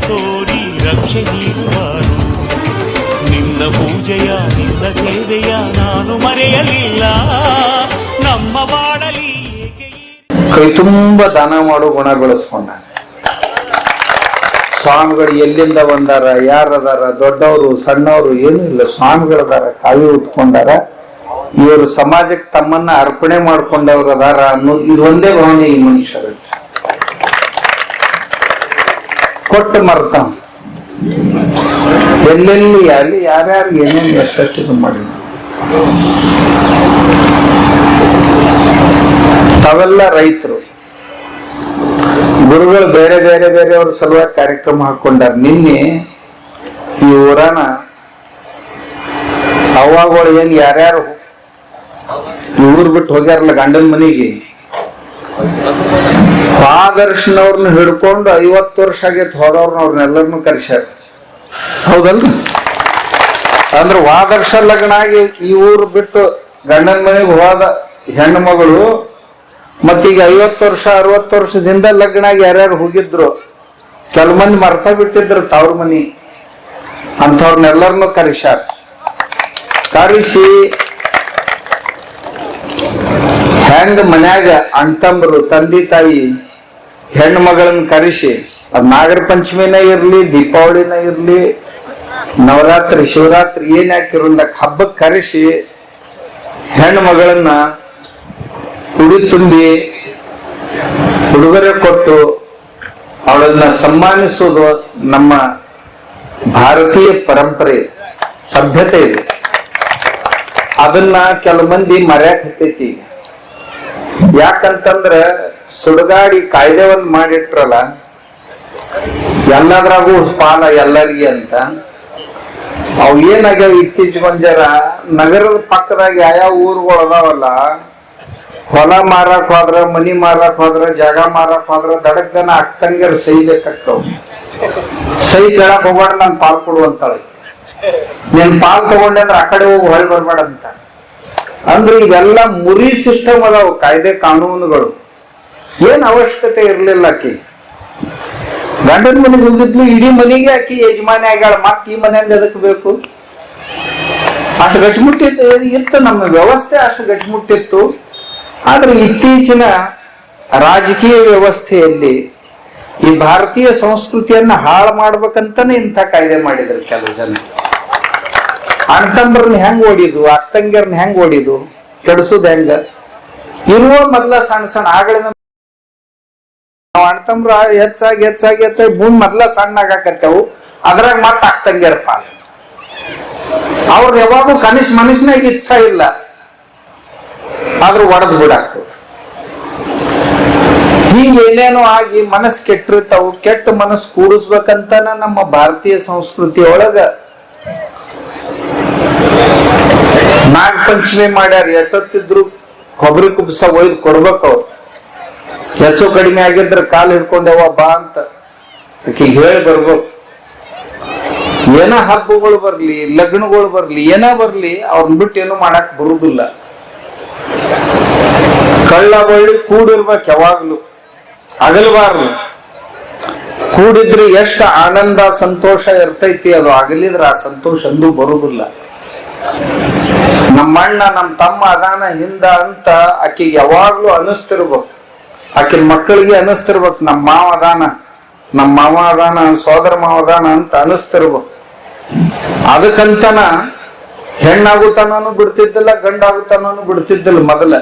ತೋರಿ ರಕ್ಷೆ ನೀಡುವರು. ನಿನ್ನ ಪೂಜೆಯ ನಿನ್ನ ಸೇವೆಯ ನಾನು ಮರೆಯಲಿಲ್ಲ. ನಮ್ಮ ಬಾಳಲಿ ಕೈ ತುಂಬ ದಾನ ಮಾಡೋ ಗುಣ ಬೆಳೆಸ್ಕೊಂಡ. ಸ್ವಾಮಿಗಳು ಎಲ್ಲಿಂದ ಬಂದಾರ, ಯಾರದಾರ, ದೊಡ್ಡವರು ಸಣ್ಣವರು ಏನೂ ಇಲ್ಲ, ಸ್ವಾಮಿಗಳದಾರ, ಕಾವಿ ಉಟ್ಕೊಂಡಾರ. ಇವರು ಸಮಾಜಕ್ಕೆ ತಮ್ಮನ್ನ ಅರ್ಪಣೆ ಮಾಡ್ಕೊಂಡವ್ರು ಅದಾರ ಅನ್ನೋ ಇದೊಂದೇ ಭಾವನೆ ಈ ಮನುಷ್ಯರ. ಕೊಟ್ಟು ಮರ್ತ ಎಲ್ಲೆಲ್ಲಿ ಅಲ್ಲಿ ಯಾರ್ಯಾರು ಏನೇನು ಎಷ್ಟೆಷ್ಟು ಮಾಡಿದ್ರು. ತಾವೆಲ್ಲ ರೈತರು, ಗುರುಗಳು ಬೇರೆ ಬೇರೆ ಬೇರೆಯವ್ರ ಸಲುವಾಗಿ ಕಾರ್ಯಕ್ರಮ ಹಾಕೊಂಡಾರ. ನಿನ್ನೆ ಈ ಊರಾನ ಅವ್ವಾಗಳು ಏನ್ ಯಾರ್ಯಾರು ಊರ್ ಬಿಟ್ಟು ಹೋಗ್ಯಾರಲ್ಲ ಗಂಡನ ಮನೆಗೆ, ಆದರ್ಶನವ್ರನ್ನ ಹಿಡ್ಕೊಂಡು 50 ವರ್ಷ ಆಗೈತ್ ಹೋದವ್ರನ್ನ ಅವ್ರನ್ನೆಲ್ಲರನ್ನು ಕರೆಸ್ಯಾರ. ಹೌದಲ್ರಿ? ಅಂದ್ರೆ ಆದರ್ಶ ಲಗ್ನ ಆಗಿ ಈ ಊರು ಬಿಟ್ಟು ಗಂಡನ ಮನೆಗೆ ಹೋದ ಹೆಣ್ಣು ಮಗಳು ಮತ್ತೀಗ 50 ವರ್ಷ 60 ವರ್ಷದಿಂದ ಲಗ್ನ ಆಗಿ ಯಾರ್ಯಾರು ಹೋಗಿದ್ರು, ಕೆಲವು ಮಂದಿ ಮರ್ತ ಬಿಟ್ಟಿದ್ರು ತವ್ರ ಮನಿ, ಅಂಥವ್ರನ್ನೆಲ್ಲರನ್ನು ಕರೆಸ್ಯಾರ. ಕರೆಸಿ ಹೆಂಗ ಮನ್ಯಾಗ ಅಣ್ತಂಬರು ತಂದೆ ತಾಯಿ ಹೆಣ್ಣು ಮಗಳನ್ನ ಕರೆಸಿ, ಅದ್ ನಾಗರ ಪಂಚಮಿನ ಇರ್ಲಿ, ದೀಪಾವಳಿನ ಇರ್ಲಿ, ನವರಾತ್ರಿ ಶಿವರಾತ್ರಿ ಏನ್ ಯಾಕಿರೋದ ಹಬ್ಬಕ್ಕೆ ಕರೆಸಿ ಹೆಣ್ಣು ಮಗಳನ್ನ ಉಡಿ ತುಂಬಿ ಉಡುಗೊರೆ ಕೊಟ್ಟು ಅವಳನ್ನ ಸನ್ಮಾನಿಸುವುದು ನಮ್ಮ ಭಾರತೀಯ ಪರಂಪರೆ, ಸಭ್ಯತೆ ಇದೆ. ಅದನ್ನ ಕೆಲವು ಮಂದಿ ಮರ್ಯಾಕ್ ಹತ್ತೈತಿ. ಯಾಕಂತಂದ್ರ ಸುಡುಗಾಡಿ ಕಾಯ್ದೆವನ್ನ ಮಾಡಿಟ್ರಲ್ಲ, ಎಲ್ಲದ್ರಾಗೂ ಪಾಲ ಎಲ್ಲರಿಗೆ ಅಂತ. ಅವು ಏನಾಗ್ಯಾವ ಇತ್ತೀಚೆಗೆ ಒಂಜರ ನಗರದ ಪಕ್ಕದಾಗ ಯಾವ ಊರುಗಳು ಅದಾವಲ್ಲ, ಹೊಲ ಮಾರಕ್ ಹೋದ್ರ, ಮನಿ ಮಾರಕ್ ಹೋದ್ರ, ಜಾಗ ಮಾರಕ್ ಹೋದ್ರ ದಡಕ್ದನ ಅಕ್ಕಂಗರ್ ಸೈ ಬೇಕಾಕ್ಕವ್. ಸೈ ಕೇಳಕ್ ಹೋಗ್ಬೇಡ, ನನ್ ಪಾಲ್ ಕೊಡುವಂತಾಳೆ. ನೀನ್ ಪಾಲ್ ತಗೊಂಡೆ ಅಂದ್ರೆ ಆ ಕಡೆ ಹೋಗಿ ಹೊಳ್ ಬರ್ಬೇಡ ಅಂತ. ಅಂದ್ರೆ ಇವೆಲ್ಲ ಮುರಿ ಸಿಸ್ಟಮ್ ಅದಾವ, ಕಾಯ್ದೆ ಕಾನೂನುಗಳು. ಏನ್ ಅವಶ್ಯಕತೆ ಇರ್ಲಿಲ್ಲ. ಆಕಿ ಗಂಡನ ಮನೆಗೆ ಹೋಗಿದ್ಲು, ಇಡೀ ಮನೆಗೆ ಆಕಿ ಯಜಮಾನಿ ಆಗ್ಯಾಳ. ಮತ್ ಈ ಮನೆಯಿಂದ ಎದಕ್ ಬೇಕು? ಅಷ್ಟು ಗಟ್ಟಿಮುಟ್ಟಿತ್ತು ಇತ್ತು, ನಮ್ಮ ವ್ಯವಸ್ಥೆ ಅಷ್ಟು ಗಟ್ಟಿಮುಟ್ಟಿತ್ತು. ಆದ್ರೆ ಇತ್ತೀಚಿನ ರಾಜಕೀಯ ವ್ಯವಸ್ಥೆಯಲ್ಲಿ ಈ ಭಾರತೀಯ ಸಂಸ್ಕೃತಿಯನ್ನ ಹಾಳು ಮಾಡ್ಬೇಕಂತಾನೆ ಇಂಥ ಕಾಯ್ದೆ ಮಾಡಿದ್ರು ಕೆಲವು ಜನ. ಅಣ್ತಂಬ್ರನ್ನ ಹೆಂಗ್ ಓಡಿದು, ಅಕ್ಕಂಗಿಯರ್ನ ಹೆಂಗ್ ಓಡಿದು, ಕೆಡಿಸೋದು ಹೆಂಗ? ಇರುವ ಮೊದ್ಲ ಸಣ್ಣ ಸಣ್ಣ ಆಗಳಿನ ಅಣ್ತಂಬ್ರ ಹೆಚ್ಚಾಗಿ ಹೆಚ್ಚಾಗಿ ಹೆಚ್ಚಾಗಿ ಭೂಮಿ ಮೊದ್ಲ ಸಣ್ಣ ಆಗಾಕತ್ತೇವು. ಅದ್ರಾಗ ಮತ್ತ ಅಕ್ಕಂಗಿಯರ್ ಪಾಲ. ಅವ್ರದ್ದು ಯಾವಾಗೂ ಕನಿಷ್ಠ ಮನಸ್ಸಿನಾಗ ಇಚ್ಛಾ ಇಲ್ಲ, ಆದ್ರೂ ಒಡೆದು ಬಿಡಾಕ ಹಿಂಗ ಏನೇನೋ ಆಗಿ ಮನಸ್ಸು ಕೆಟ್ಟಿರ್ತಾವು. ಕೆಟ್ಟ ಮನಸ್ಸು ಕೂಡಿಸ್ಬೇಕಂತಾನ ನಮ್ಮ ಭಾರತೀಯ ಸಂಸ್ಕೃತಿ ಒಳಗ ನಾಗ ಪಂಚಮಿ ಮಾಡ್ಯಾರ. ಎಷ್ಟೊತ್ತಿದ್ರು ಕೊಬ್ಬರಿ ಕುಬ್ಸ ಒಯ್ದು ಕೊಡ್ಬೇಕು. ಅವ್ರು ಹೆಚ್ಚು ಕಡಿಮೆ ಆಗಿದ್ರ ಕಾಲ್ ಹಿಡ್ಕೊಂಡವ ಬಾ ಅಂತ ಆಕಿಗೆ ಹೇಳಿ ಬರ್ಬೇಕು. ಏನ ಹಬ್ಬಗಳು ಬರ್ಲಿ, ಲಗ್ನಗಳು ಬರ್ಲಿ, ಏನ ಬರ್ಲಿ, ಅವ್ರನ್ನ ಬಿಟ್ಟು ಏನು ಮಾಡಕ್ ಬರುದಿಲ್ಲ. ಕಳ್ಳ ಬಳ್ಳಿ ಕೂಡಿರ್ಬೇಕು, ಯಾವಾಗ್ಲು ಅಗಲ್ಬಾರ್ದು. ಕೂಡಿದ್ರೆ ಎಷ್ಟು ಆನಂದ ಸಂತೋಷ ಇರ್ತೈತಿ, ಅದು ಅಗಲಿದ್ರ ಆ ಸಂತೋಷ ಅಂದು ಬರುದಿಲ್ಲ. ನಮ್ಮ ಅಣ್ಣ ನಮ್ಮ ತಮ್ಮ ಅದಾನ ಹಿಂದ ಅಂತ ಆಕಿಗೆ ಯಾವಾಗ್ಲೂ ಅನಿಸ್ತಿರ್ಬೇಕು. ಆಕಿನ ಮಕ್ಕಳಿಗೆ ಅನಿಸ್ತಿರ್ಬೇಕು, ನಮ್ಮ ಮಾವ ಅದಾನ, ನಮ್ಮ ಮಾವ ಅದಾನ, ಸೋದರ ಮಾವ ಅದಾನ ಅಂತ ಅನಿಸ್ತಿರ್ಬೇಕು. ಅದಕ್ಕಂತನ ಹೆಣ್ಣಾಗುತ್ತಾನೂ ಬಿಡ್ತಿದ್ದಿಲ್ಲ, ಗಂಡಾಗುತ್ತಾನೂ ಬಿಡ್ತಿದ್ದಿಲ್ಲ. ಮೊದಲ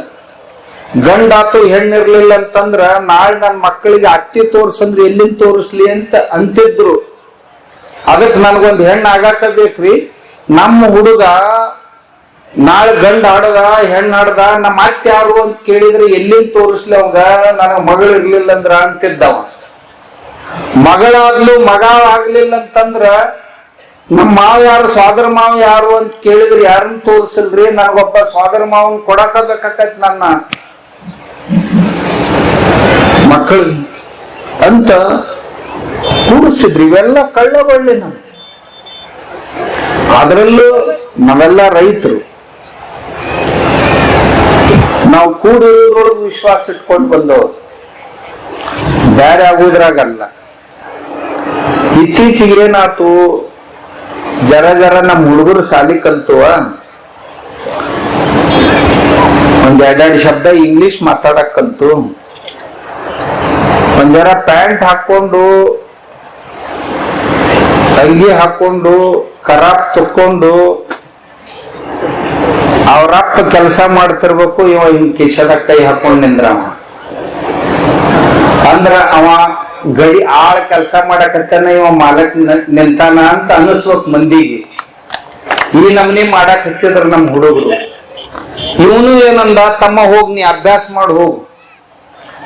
ಗಂಡಾತು ಹೆಣ್ಣಿರ್ಲಿಲ್ಲ ಅಂತಂದ್ರ ನಾಳೆ ನನ್ನ ಮಕ್ಕಳಿಗೆ ಅತ್ತಿ ತೋರ್ಸಂದ್ರೆ ಎಲ್ಲಿಂದ ತೋರಿಸ್ಲಿ ಅಂತ ಅಂತಿದ್ರು. ಅದಕ್ಕೆ ನನ್ಗೊಂದ್ ಹೆಣ್ಣು ಆಗಾಕ ಬೇಕ್ರಿ. ನಮ್ಮ ಹುಡುಗ ನಾಳೆ ಗಂಡ ಆಡದ ಹೆಣ್ಣು ಆಡದ, ನಮ್ಮ ಅತ್ತೆ ಯಾರು ಅಂತ ಕೇಳಿದ್ರೆ ಎಲ್ಲಿಂದ ತೋರಿಸ್ಲಿ ಅವಂಗ, ನನಗ ಮಗಳು ಇರ್ಲಿಲ್ಲ ಅಂದ್ರ ಅಂತಿದ್ದವ. ಮಗಳಾಗ್ಲು ಮಗ ಆಗ್ಲಿಲ್ಲ ಅಂತಂದ್ರ ನಮ್ಮ ಮಾವ ಯಾರು, ಸೋದರ ಮಾವ ಯಾರು ಅಂತ ಕೇಳಿದ್ರೆ ಯಾರನ್ನ ತೋರಿಸಲ್ರಿ, ನನಗೊಬ್ಬ ಸೋದರ ಮಾವನ್ ಕೊಡಕ ಬೇಕಾಕತ್ ನನ್ನ ಮಕ್ಕಳಿಗೆ ಅಂತ ಕೂಡಿಸ್ತಿದ್ರಿ. ಇವೆಲ್ಲ ಕಳ್ಳಬಳ್ಳಿ. ನಾವು ಅದರಲ್ಲೂ ನಾವೆಲ್ಲ ರೈತರು, ನಾವು ಕೂಡಿರೋದ್ರೊಳಗೆ ವಿಶ್ವಾಸ ಇಟ್ಕೊಂಡು ಬಂದವರು, ಬೇರೆ ಆಗುದ್ರಾಗಲ್ಲ. ಇತ್ತೀಚೆಗೆ ಏನಾತು, ಜರ ನಮ್ಮ ಹುಡುಗರು ಶಾಲಿ ಕಲ್ತುವ ಒಂದ್ ಎರಡೆರಡು ಶಬ್ದ ಇಂಗ್ಲಿಷ್ ಮಾತಾಡಕ್ ಕಲ್ತು, ಒಂದ್ ಜರ ಪ್ಯಾಂಟ್ ಹಾಕೊಂಡು ಅಂಗಿ ಹಾಕೊಂಡು ಖರಾಬ್ ತಕ್ಕೊಂಡು ಅವ್ರಪ್ಪ ಕೆಲಸ ಮಾಡ್ತಿರ್ಬೇಕು, ಇವ ಹಿಂಗ್ ಕಿಶದ ಕೈ ಹಾಕೊಂಡ್ ನಿಂದ್ರವ. ಅಂದ್ರ ಅವ ಗಡಿ ಆಳ್ ಕೆಲಸ ಮಾಡಕತ್ತಾನ, ಇವ ಮಾಲಕ್ ನಿಂತಾನ ಅಂತ ಅನ್ನಿಸ್ಬೇಕು ಮಂದಿಗೆ. ಈ ನಮ್ನಿ ಮಾಡಕ್ ಹತ್ತಿದ್ರ ನಮ್ ಹುಡುಗರು. ಇವನು ಏನಂದ, ತಮ್ಮ ಹೋಗ್ ನೀ ಅಭ್ಯಾಸ ಮಾಡಿ ಹೋಗು,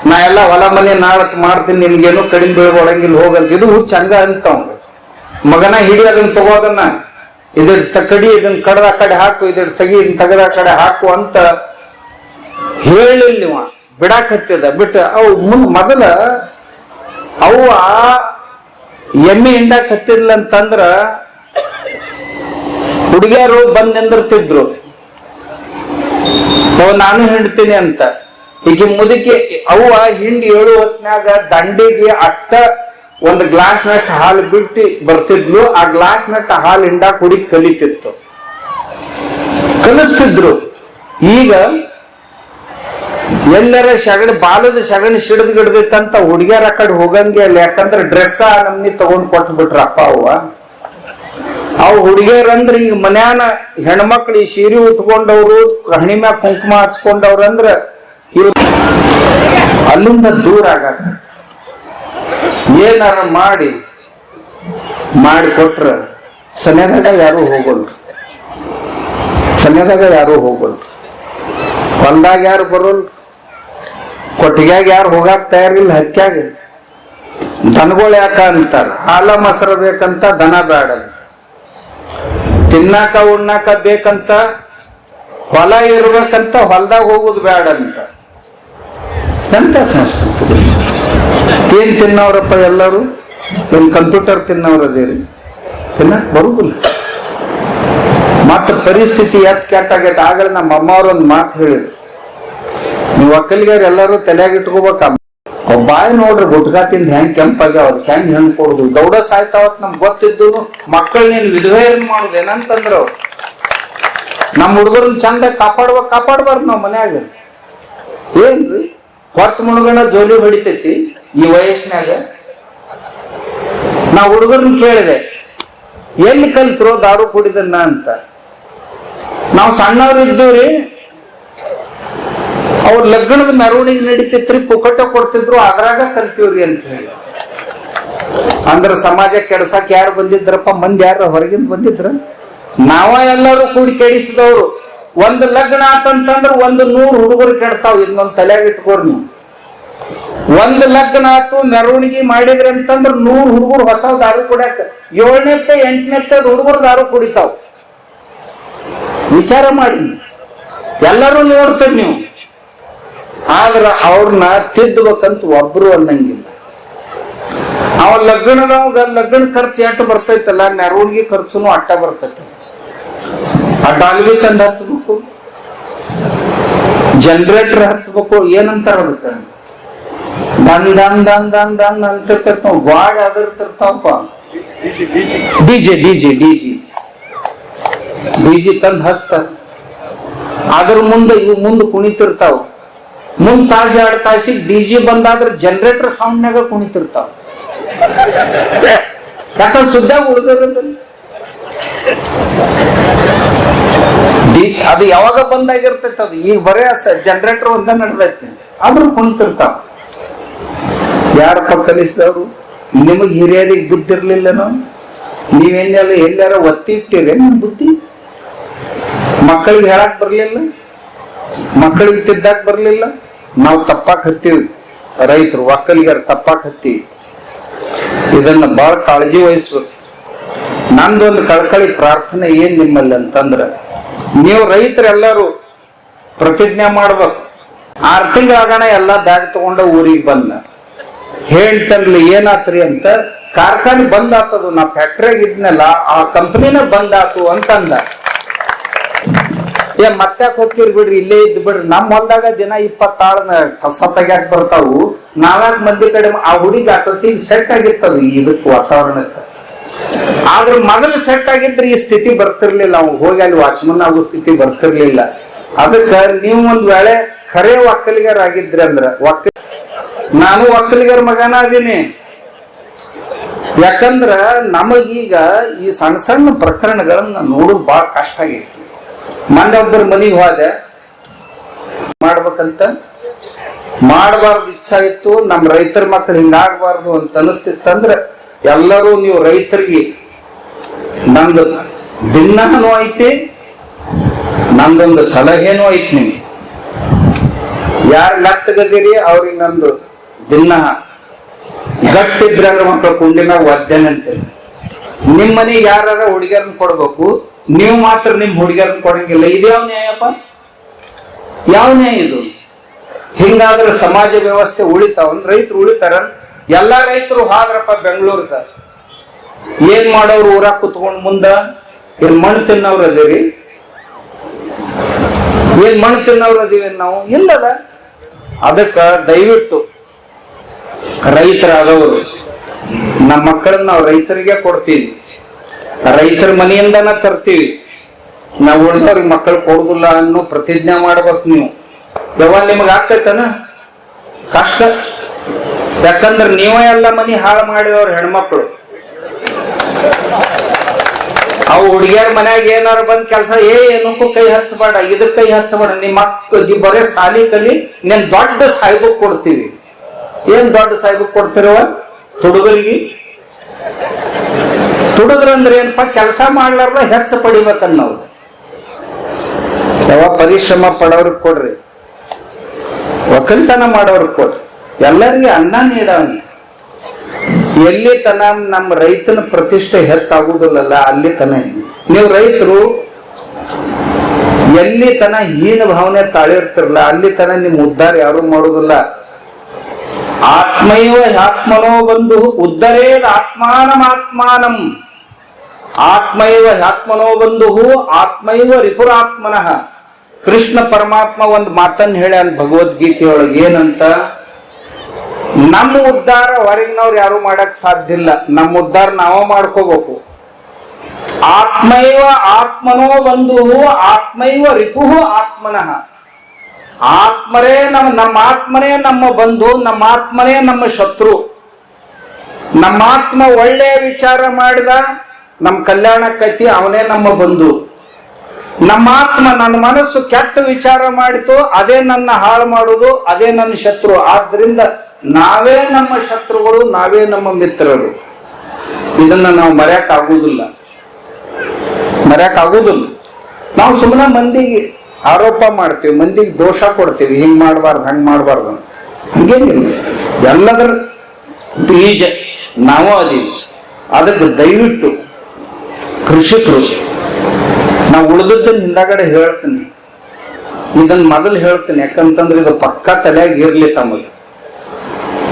ನಾ ಎಲ್ಲ ಹೊಲ ಮನೆ ನಾಳಕ್ ಮಾಡ್ತೀನಿ, ನಿನ್ಗೇನು ಕಡಿಮೆ ಬೀಳ್ಕೊಡಂಗಿಲ್ಲ ಹೋಗಂತ. ಇದು ಹುಚ್ಚ ಹಂಗ ಅಂತವ್ ಮಗನ, ಹಿಡಿ ಅದನ್ನ ತಗೋದನ್ನ, ಇದ್ರ ಕಡಿ ಇದನ್ನ ಕಡ್ದ ಕಡೆ ಹಾಕು, ಇದ್ರ ತೆಗಿ ಇದನ್ನ ತೆಗದ ಕಡೆ ಹಾಕು ಅಂತ ಹೇಳಿಲ್ಲ. ಬಿಡಾಕ್ ಹತ್ತಿದ ಬಿಟ್ಟು ಅವು ಮೊದಲ ಅವ್ವ ಎಮ್ಮೆ ಹಿಂಡಾಕ್ ಹತ್ತಿರ್ಲ ಅಂತಂದ್ರ ಹುಡುಗಿಯರು ಬಂದ್ ನಿಂದಿರ್ತಿದ್ರು, ನಾನು ಹಿಂಡ್ತೀನಿ ಅಂತ. ಈಗ ಮುದುಕಿ ಅವ್ವ ಹಿಂಡಿ 7 ಹೊತ್ನ್ಯಾಗ ದಂಡಿಗೆ ಅಟ್ಟ ಒಂದು ಗ್ಲಾಸ್ ನಟ್ಟು ಹಾಲು ಬಿಟ್ಟು ಬರ್ತಿದ್ಲು. ಆ ಗ್ಲಾಸ್ ನಟ್ಟು ಹಾಲು ಹಿಂಡಾಕ್ ಹುಡುಗಿ ಕಲಿತಿತ್ತು, ಕಲಿಸ್ತಿದ್ರು. ಈಗ ಎಲ್ಲರ ಬಾಲದ ಸಗಣಿ ಸಿಡದ್ ಗಿಡದಿತ್ತಂತ ಹುಡುಗಿಯರ ಕಡೆ ಹೋಗಂಗೆ ಅಲ್ಲ. ಯಾಕಂದ್ರೆ ಡ್ರೆಸ್ ನಮ್ನಿ ತಗೊಂಡ್ ಕೊಟ್ಟು ಬಿಟ್ರ ಅಪ್ಪ ಅವ್ವ. ಅವ್ ಹುಡುಗಿಯರಂದ್ರ ಈಗ ಮನ್ಯಾನ ಹೆಣ್ಮಕ್ಳು ಈ ಸೀರೆ ಉಟ್ಕೊಂಡವ್ರು, ಹಣಿ ಮ್ಯಾಗ ಕುಂಕುಮ ಹಚ್ಕೊಂಡವ್ರಂದ್ರ ಇವ್ ಅಲ್ಲಿಂದ ದೂರ ಆಗಾಕ ಏನಾರ ಮಾಡಿಕೊಟ್ರ ಸನ್ಯಾದಾಗ ಯಾರು ಹೋಗಲ್ರು, ಹೊಲ್ದಾಗ ಯಾರು ಬರೋಲ್, ಕೊಟ್ಟಿಗ್ಯಾಗ ಯಾರು ಹೋಗಾಕ್ ತಯಾರಿಲ್ಲ. ಹಕ್ಕ್ಯಾಗ ದನಗಳು ಯಾಕ ಅಂತಾರ, ಹಾಲ ಮೊಸರು ಬೇಕಂತ ದನ ಬೇಡ ಅಂತ, ತಿನ್ನಾಕ ಉಣ್ಣಾಕ ಬೇಕಂತ ಹೊಲ ಇರ್ಬೇಕಂತ ಹೊಲ್ದಾಗ ಹೋಗುದು ಬೇಡ ಅಂತ. ಎಂತ ಸಂಸ್ಕೃತಿ! ಏನ್ ತಿನ್ನವ್ರಪ್ಪ ಎಲ್ಲರೂ? ಏನ್ ಕಂಪ್ಯೂಟರ್ ತಿನ್ನವ್ರದೇರಿ? ತಿನ್ನಕ್ ಬರುದಿಲ್ಲ. ಮತ್ತ ಪರಿಸ್ಥಿತಿ ಕೆಟ್ಟಾಗೈತೆ. ಆಗಲೇ ನಮ್ಮ ಅಮ್ಮವ್ರ ಒಂದ್ ಮಾತು ಹೇಳಿದ್ರು, ನೀವು ಒಕ್ಕಲಿಗರು ಎಲ್ಲರೂ ತಲೆಯಾಗ ಇಟ್ಕೋಬೇಕ. ಅವ್ ಬಾಯಿ ನೋಡ್ರಿ ಗುಟ್ಕಾ ತಿಂದ್ ಹೆಂಗ್ ಕೆಂಪಾಗ್ಯಾವ, ಅದಕ್ಕೆ ಹೆಂಗ್ ಹೆಣ್ ಕೊಡುದು, ದೌಡ ಸಾಯ್ತಾವತ್ ನಮ್ಗೆ ಗೊತ್ತಿದ್ದು. ಮಕ್ಕಳು ನೀನ್ ವಿಧವೆ ಮಾಡುದು ಏನಂತಂದ್ರು, ನಮ್ಮ ಹುಡುಗರನ್ನ ಚಂದ ಕಾಪಾಡ್ಬಾರ್ದು ನಾವ್ ಮನ್ಯಾಗ. ಏನ್ರಿ ಹೊತ್ತು ಮುಳುಗಣ ಜೋಲಿ ಹೊಡಿತೈತಿ ಈ ವಯಸ್ಸಿನಾಗ. ನಾ ಹುಡುಗರನ್ನ ಕೇಳಿದೆ, ಎಲ್ಲಿ ಕಲ್ತ್ರೋ ದಾರು ಕುಡಿದನ್ನ ಅಂತ. ನಾವು ಸಣ್ಣವ್ರು ಇದ್ದೀವ್ರಿ, ಅವ್ರ ಲಗ್ನದ ಮೆರವಣಿಗೆ ನಡೀತಿತ್ರಿ, ಪುಕಟ ಕೊಡ್ತಿದ್ರು, ಅದ್ರಾಗ ಕಲ್ತೀವ್ರಿ ಅಂತ ಹೇಳಿ. ಅಂದ್ರ ಸಮಾಜ ಕೆಡ್ಸಕ್ ಯಾರು ಬಂದಿದ್ರಪ್ಪ? ಮಂದಿ ಯಾರ ಹೊರಗಿಂದ ಬಂದಿದ್ರ? ನಾವ ಎಲ್ಲರೂ ಕೂಡಿ ಕೆಡಿಸಿದವ್ರು. ಒಂದ್ ಲಗ್ನ ಆತಂತಂದ್ರ 100 ಹುಡುಗರು ಕೆಡ್ತಾವ್. ಇನ್ನೊಂದ್ ತಲೆಯಾಗ ಇಟ್ಕೋರ್ ನೀವು. ಒಂದ್ ಲಗ್ನ ಆತು, ಮೆರವಣಿಗೆ ಮಾಡಿದ್ರಿ ಅಂತಂದ್ರ 100 ಹುಡುಗರು ಹೊಸ ದಾರು ಕುಡ್ಯಾಕ 7ನೇತ್ತೆ 8ನೇತ್ತೆ ಹುಡುಗರು ದಾರು ಕುಡಿತಾವ್. ವಿಚಾರ ಮಾಡಿ, ಎಲ್ಲರೂ ನೋಡ್ತೀರಿ ನೀವು. ಆದ್ರ ಅವ್ರನ್ನ ತಿದ್ದಬೇಕಂತ ಒಬ್ರು ಅನ್ನಂಗಿಲ್ಲ. ಅವ ಲಗ್ನ ಖರ್ಚು ಎಷ್ಟು ಬರ್ತೈತಲ್ಲ, ಮೆರವಣಿಗೆ ಖರ್ಚುನು ಅಟ್ಟ ಬರ್ತೈತಿ. ಆ ಡಾಲ್ವಿ ತಂದು ಹಚ್ಬೇಕು, ಜನರೇಟರ್ ಹಚ್ಬೇಕು, ಏನಂತಾರ ಅದಕ್ಕೆ ದನ್ ಅಂತಿರ್ತಾವ, ಗಾಡಿ ಅದಿರ್ತಿರ್ತಾವಪ್ಪ. ಡಿಜಿ ತಂದ್ ಹಚ್ತಾರ. ಅದ್ರ ಮುಂದೆ ಕುಣಿತಿರ್ತಾವ. ಮುಂದ್ ತಾಸು 2 ತಾಸಿಗೆ ಡಿಜಿ ಬಂದಾದ್ರ ಜನರೇಟರ್ ಸೌಂಡ್ನಾಗ ಕುಣಿತಿರ್ತಾವ. ಯಾಕಂದ್ರೆ ಸುದ್ದಾಗ ಉಳಿದಿರೋದಿಲ್ಲ. ಅದು ಯಾವಾಗ ಬಂದಾಗಿರ್ತೈತಿ, ಅದು ಈಗ ಬರೇ ಜನರೇಟರ್ ಒಂದ ನಡೆದೈತಿ, ಆದ್ರೂ ಕುಣಿತಿರ್ತಾವ. ಯಾರಪ್ಪ ಕಲಿಸಿದವ್ರು? ನಿಮಗ್ ಹಿರಿಯರಿಗೆ ಬುದ್ಧಿರ್ಲಿಲ್ಲ. ನೀವೇನೆಲ್ಲ ಎಲ್ಲಾರ ಒತ್ತಿ ಇಟ್ಟಿರಿ ನಿಮ್ ಬುದ್ಧಿ? ಮಕ್ಕಳಿಗೆ ಹೇಳಕ್ ಬರ್ಲಿಲ್ಲ, ಮಕ್ಕಳಿಗೆ ತಿದ್ದಾಕ್ ಬರ್ಲಿಲ್ಲ. ನಾವು ತಪ್ಪಾಕ್ ಹತ್ತೀವಿ, ರೈತರು ಒಕ್ಕಲಿಗರು ತಪ್ಪಾಕ್ ಹತ್ತೀವಿ. ಇದನ್ನ ಬಹಳ ಕಾಳಜಿ ವಹಿಸ್ಬೇಕು. ನಂದೊಂದು ಕಳಕಳಿ ಪ್ರಾರ್ಥನೆ ಏನ್ ನಿಮ್ಮಲ್ಲಿ ಅಂತಂದ್ರ, ನೀವು ರೈತರೆಲ್ಲರೂ ಪ್ರತಿಜ್ಞೆ ಮಾಡ್ಬೇಕು. 6 ತಿಂಗಳಾಗಣ ಎಲ್ಲಾ ಬ್ಯಾಗ್ ತಗೊಂಡ ಊರಿಗೆ ಬಂದ. ಹೇಳ್ತರ್ಲಿ ಏನಾತ್ರಿ ಅಂತ, ಕಾರ್ಖಾನೆ ಬಂದ್ ಆತದು, ನಾ ಫ್ಯಾಕ್ಟ್ರಿಯಾಗ ಇದ್ನಲ್ಲ ಆ ಕಂಪನಿನ ಬಂದ್ ಆತು ಅಂತಂದ. ಮತ್ತ್ಯಾಕ್ ಹೋಗ್ತಿರ್ ಬಿಡ್ರಿ, ಇಲ್ಲೇ ಇದ್ ಬಿಡ್ರಿ. ನಮ್ ಹೊಲ್ದಾಗ ದಿನ 20 ಆಳ್ನ ಕಸ ತೆಗ್ಯಾಕ್ ಬರ್ತಾವು. 4 ಮಂದಿ ಕಡೆ ಆ ಹುಡುಗಿ ಅಟೋತಿಗೆ ಸೆಟ್ ಆಗಿರ್ತದ ಇದಕ್ ವಾತಾವರಣಕ್ಕೆ. ಆದ್ರೆ ಮೊದಲು ಸೆಟ್ ಆಗಿದ್ರೆ ಈ ಸ್ಥಿತಿ ಬರ್ತಿರ್ಲಿಲ್ಲ, ಅವ್ ಹೋಗಿ ಅಲ್ಲಿ ವಾಚ್ಮನ್ ಆಗೋ ಸ್ಥಿತಿ ಬರ್ತಿರ್ಲಿಲ್ಲ. ಅದಕ್ಕ ನೀವು ಒಂದ್ ವೇಳೆ ಖರೆ ಒಕ್ಕಲಿಗರ ಆಗಿದ್ರಿ ಅಂದ್ರ ನಾನು ಒಕ್ಕಲಿಗರ ಮಗನ ಅದೀನಿ. ಯಾಕಂದ್ರ ನಮಗೀಗ ಈ ಸಣ್ಣ ಸಣ್ಣ ಪ್ರಕರಣಗಳನ್ನ ನೋಡೋದು ಬಹಳ ಕಷ್ಟ ಆಗೈತಿ. ಮೊನ್ನೆ ಒಬ್ಬರ ಮನೆಗೆ ಹೋದೆ, ಮಾಡ್ಬೇಕಂತ ಮಾಡಬಾರ್ದು ಇಚ್ಛಾ ಇತ್ತು. ನಮ್ ರೈತರ ಮಕ್ಕಳು ಹಿಂಗಾಗಬಾರ್ದು ಅಂತ ಅನಿಸ್ತಿತ್ತಂದ್ರ ಎಲ್ಲರೂ ನೀವು ರೈತರಿಗೆ ನಂದು ಭಿನ್ನನೂ ಐತಿ, ನಂದೊಂದು ಸಲಹೆನೂ ಐತಿ. ನಿಮ್ಗೆ ಯಾರು ಲೆಕ್ಕಗದಿರಿ ಅವ್ರಿಗೆ ನಂದು ಭಿನ್ನ ಗಟ್ಟಿದ್ರ ಮಕ್ಕಳು ಕುಂಡಿನಾಗ ಒದ್ದೇನೆ ಅಂತೇಳಿ. ನಿಮ್ ಮನೆಗೆ ಯಾರ ಹುಡುಗಿಯರನ್ನ ಕೊಡ್ಬೇಕು, ನೀವು ಮಾತ್ರ ನಿಮ್ ಹುಡುಗಿಯರನ್ನ ಕೊಡಂಗಿಲ್ಲ. ಇದ್ಯಾವ ನ್ಯಾಯಪ್ಪ? ಯಾವ ನ್ಯಾಯ ಇದು? ಹಿಂಗಾದ್ರೆ ಸಮಾಜ ವ್ಯವಸ್ಥೆ ಉಳಿತಾವ? ರೈತರು ಉಳಿತಾರ? ಎಲ್ಲಾ ರೈತರು ಹಾದ್ರಪ್ಪ ಬೆಂಗಳೂರ್ಗ, ಏನ್ ಮಾಡೋರು ಊರಾಗ ಕುತ್ಕೊಂಡ್ ಮುಂದ ಏನ್ ಮಣ್ಣು ತಿನ್ನವ್ರು ಅದೇರಿ? ಏನ್ ಮಣ್ಣು ತಿನ್ನವ್ರು ಅದೀವೇನ್ ನಾವು? ಇಲ್ಲದ. ಅದಕ್ಕ ದಯವಿಟ್ಟು ರೈತರಾದವರು ನಮ್ಮ ಮಕ್ಕಳನ್ನ ನಾವು ರೈತರಿಗೆ ಕೊಡ್ತೀವಿ, ರೈತರ ಮನೆಯಿಂದನ ತರ್ತೀವಿ. ನಾವು ಉಳಿದವ್ರಿಗೆ ಮಕ್ಕಳು ಕೊಡುದಿಲ್ಲ ಅನ್ನೋ ಪ್ರತಿಜ್ಞೆ ಮಾಡ್ಬೇಕು ನೀವು. ಯಾವಾಗ ನಿಮ್ಗೆ ಆಗ್ತೈತನ ಕಷ್ಟ? ಯಾಕಂದ್ರೆ ನೀವೇ ಎಲ್ಲ ಮನಿ ಹಾಳು ಮಾಡಿದವ್ರ ಹೆಣ್ಮಕ್ಳು. ಅವು ಹುಡುಗಿಯರ ಮನ್ಯಾಗ ಏನಾರು ಬಂದ್ ಕೆಲಸ ಏನಕ್ಕೂ ಕೈ ಹಚ್ಚಬೇಡ, ಇದ್ರ ಕೈ ಹಚ್ಚಬೇಡ, ನಿಮ್ಮ ಮಕ್ಕಳು ಬರೇ ಸಾಲಿ ಕಲಿ, ನೀನ್ ದೊಡ್ಡ ಸಾಯ್ಬುಕ್ ಕೊಡ್ತೀವಿ. ಏನ್ ದೊಡ್ಡ ಸಾಯ್ಬುಕ್ ಕೊಡ್ತಿರವ? ತುಡುಗರಿಗೆ. ತುಡುಗ್ರಂದ್ರೆ ಏನಪ್ಪ? ಕೆಲಸ ಮಾಡ್ಲಾರ್ದ ಹೆಚ್ಚ ಪಡಿಬೇಕನ್ನ ನಾವು. ಯಾವ ಪರಿಶ್ರಮ ಪಡೋರ್ಗ್ ಕೊಡ್ರಿ, ಒಕ್ಕಲ್ತನ ಮಾಡೋರ್ಗ್ ಕೊಡ್ರಿ, ಎಲ್ಲರಿಗೆ ಅನ್ನ ನೀಡವನಿ. ಎಲ್ಲಿ ತನ ನಮ್ಮ ರೈತನ ಪ್ರತಿಷ್ಠೆ ಹೆಚ್ಚಾಗುದಿಲ್ಲಲ್ಲ ಅಲ್ಲಿ ತನ. ನೀವು ರೈತರು ಎಲ್ಲಿ ತನ ಹೀನ ಭಾವನೆ ತಾಳಿರ್ತಿರಲ್ಲ ಅಲ್ಲಿ ತನ ನಿಮ್ ಉದ್ಧಾರ ಯಾರು ಮಾಡುದಿಲ್ಲ. ಆತ್ಮೈವ ಹ್ಯಾತ್ಮನೋ ಬಂಧು ಉದ್ಧರೇದ ಆತ್ಮಾನಮಾತ್ಮಾನಂ. ಆತ್ಮೈವ ಹ್ಯಾತ್ಮನೋ ಬಂಧು ಆತ್ಮೈವ ರಿಪುರಾತ್ಮನಃ. ಕೃಷ್ಣ ಪರಮಾತ್ಮ ಒಂದು ಮಾತನ್ನ ಹೇಳ್ಯಾನ ಭಗವದ್ಗೀತೆಯೊಳಗೆ, ಏನಂತ? ನಮ್ಮ ಉದ್ಧಾರ ಹೊರಗಿನವ್ರು ಯಾರು ಮಾಡಕ್ ಸಾಧ್ಯ ಇಲ್ಲ, ನಮ್ಮ ಉದ್ಧಾರ ನಾವ ಮಾಡ್ಕೋಬೇಕು. ಆತ್ಮೈವ ಆತ್ಮನೋ ಬಂಧು ಆತ್ಮೈವ ರಿಪುಃ ಆತ್ಮನಃ. ಆತ್ಮರೇ ನಮ್ಮ ಆತ್ಮನೇ ನಮ್ಮ ಬಂಧು, ನಮ್ಮ ಆತ್ಮನೇ ನಮ್ಮ ಶತ್ರು. ನಮ್ಮ ಆತ್ಮ ಒಳ್ಳೆಯ ವಿಚಾರ ಮಾಡಿದ ನಮ್ಮ ಕಲ್ಯಾಣಕ್ಕೈತಿ, ಅವನೇ ನಮ್ಮ ಬಂಧು. ನಮ್ಮ ಆತ್ಮ ನನ್ನ ಮನಸ್ಸು ಕೆಟ್ಟ ವಿಚಾರ ಮಾಡಿತು, ಅದೇ ನನ್ನ ಹಾಳು ಮಾಡುವುದು, ಅದೇ ನನ್ನ ಶತ್ರು. ಆದ್ರಿಂದ ನಾವೇ ನಮ್ಮ ಶತ್ರುಗಳು, ನಾವೇ ನಮ್ಮ ಮಿತ್ರರು. ಇದನ್ನ ನಾವು ಮರ್ಯಾಕ್ ಆಗುದಿಲ್ಲ. ನಾವು ಸುಮ್ಮನೆ ಮಂದಿಗೆ ಆರೋಪ ಮಾಡ್ತೀವಿ, ಮಂದಿಗೆ ದೋಷ ಕೊಡ್ತೀವಿ, ಹಿಂಗ್ ಮಾಡ್ಬಾರ್ದು ಹಂಗ್ ಮಾಡ್ಬಾರ್ದು. ಹಂಗೇನಿಲ್ಲ, ಎಲ್ಲದರ ಬೀಜ ನಾವು ಅದೀವಿ. ಅದಕ್ಕೆ ದಯವಿಟ್ಟು ಕೃಷಿಕರು, ನಾವು ಉಳಿದದ್ದನ್ನ ಹಿಂದಾಗಡೆ ಹೇಳ್ತೀನಿ, ಇದನ್ನ ಮೊದಲು ಹೇಳ್ತೀನಿ. ಯಾಕಂತಂದ್ರೆ ಇದು ಪಕ್ಕ ತಲೆಯಾಗಿ ಇರ್ಲಿ ತಮಗೆ.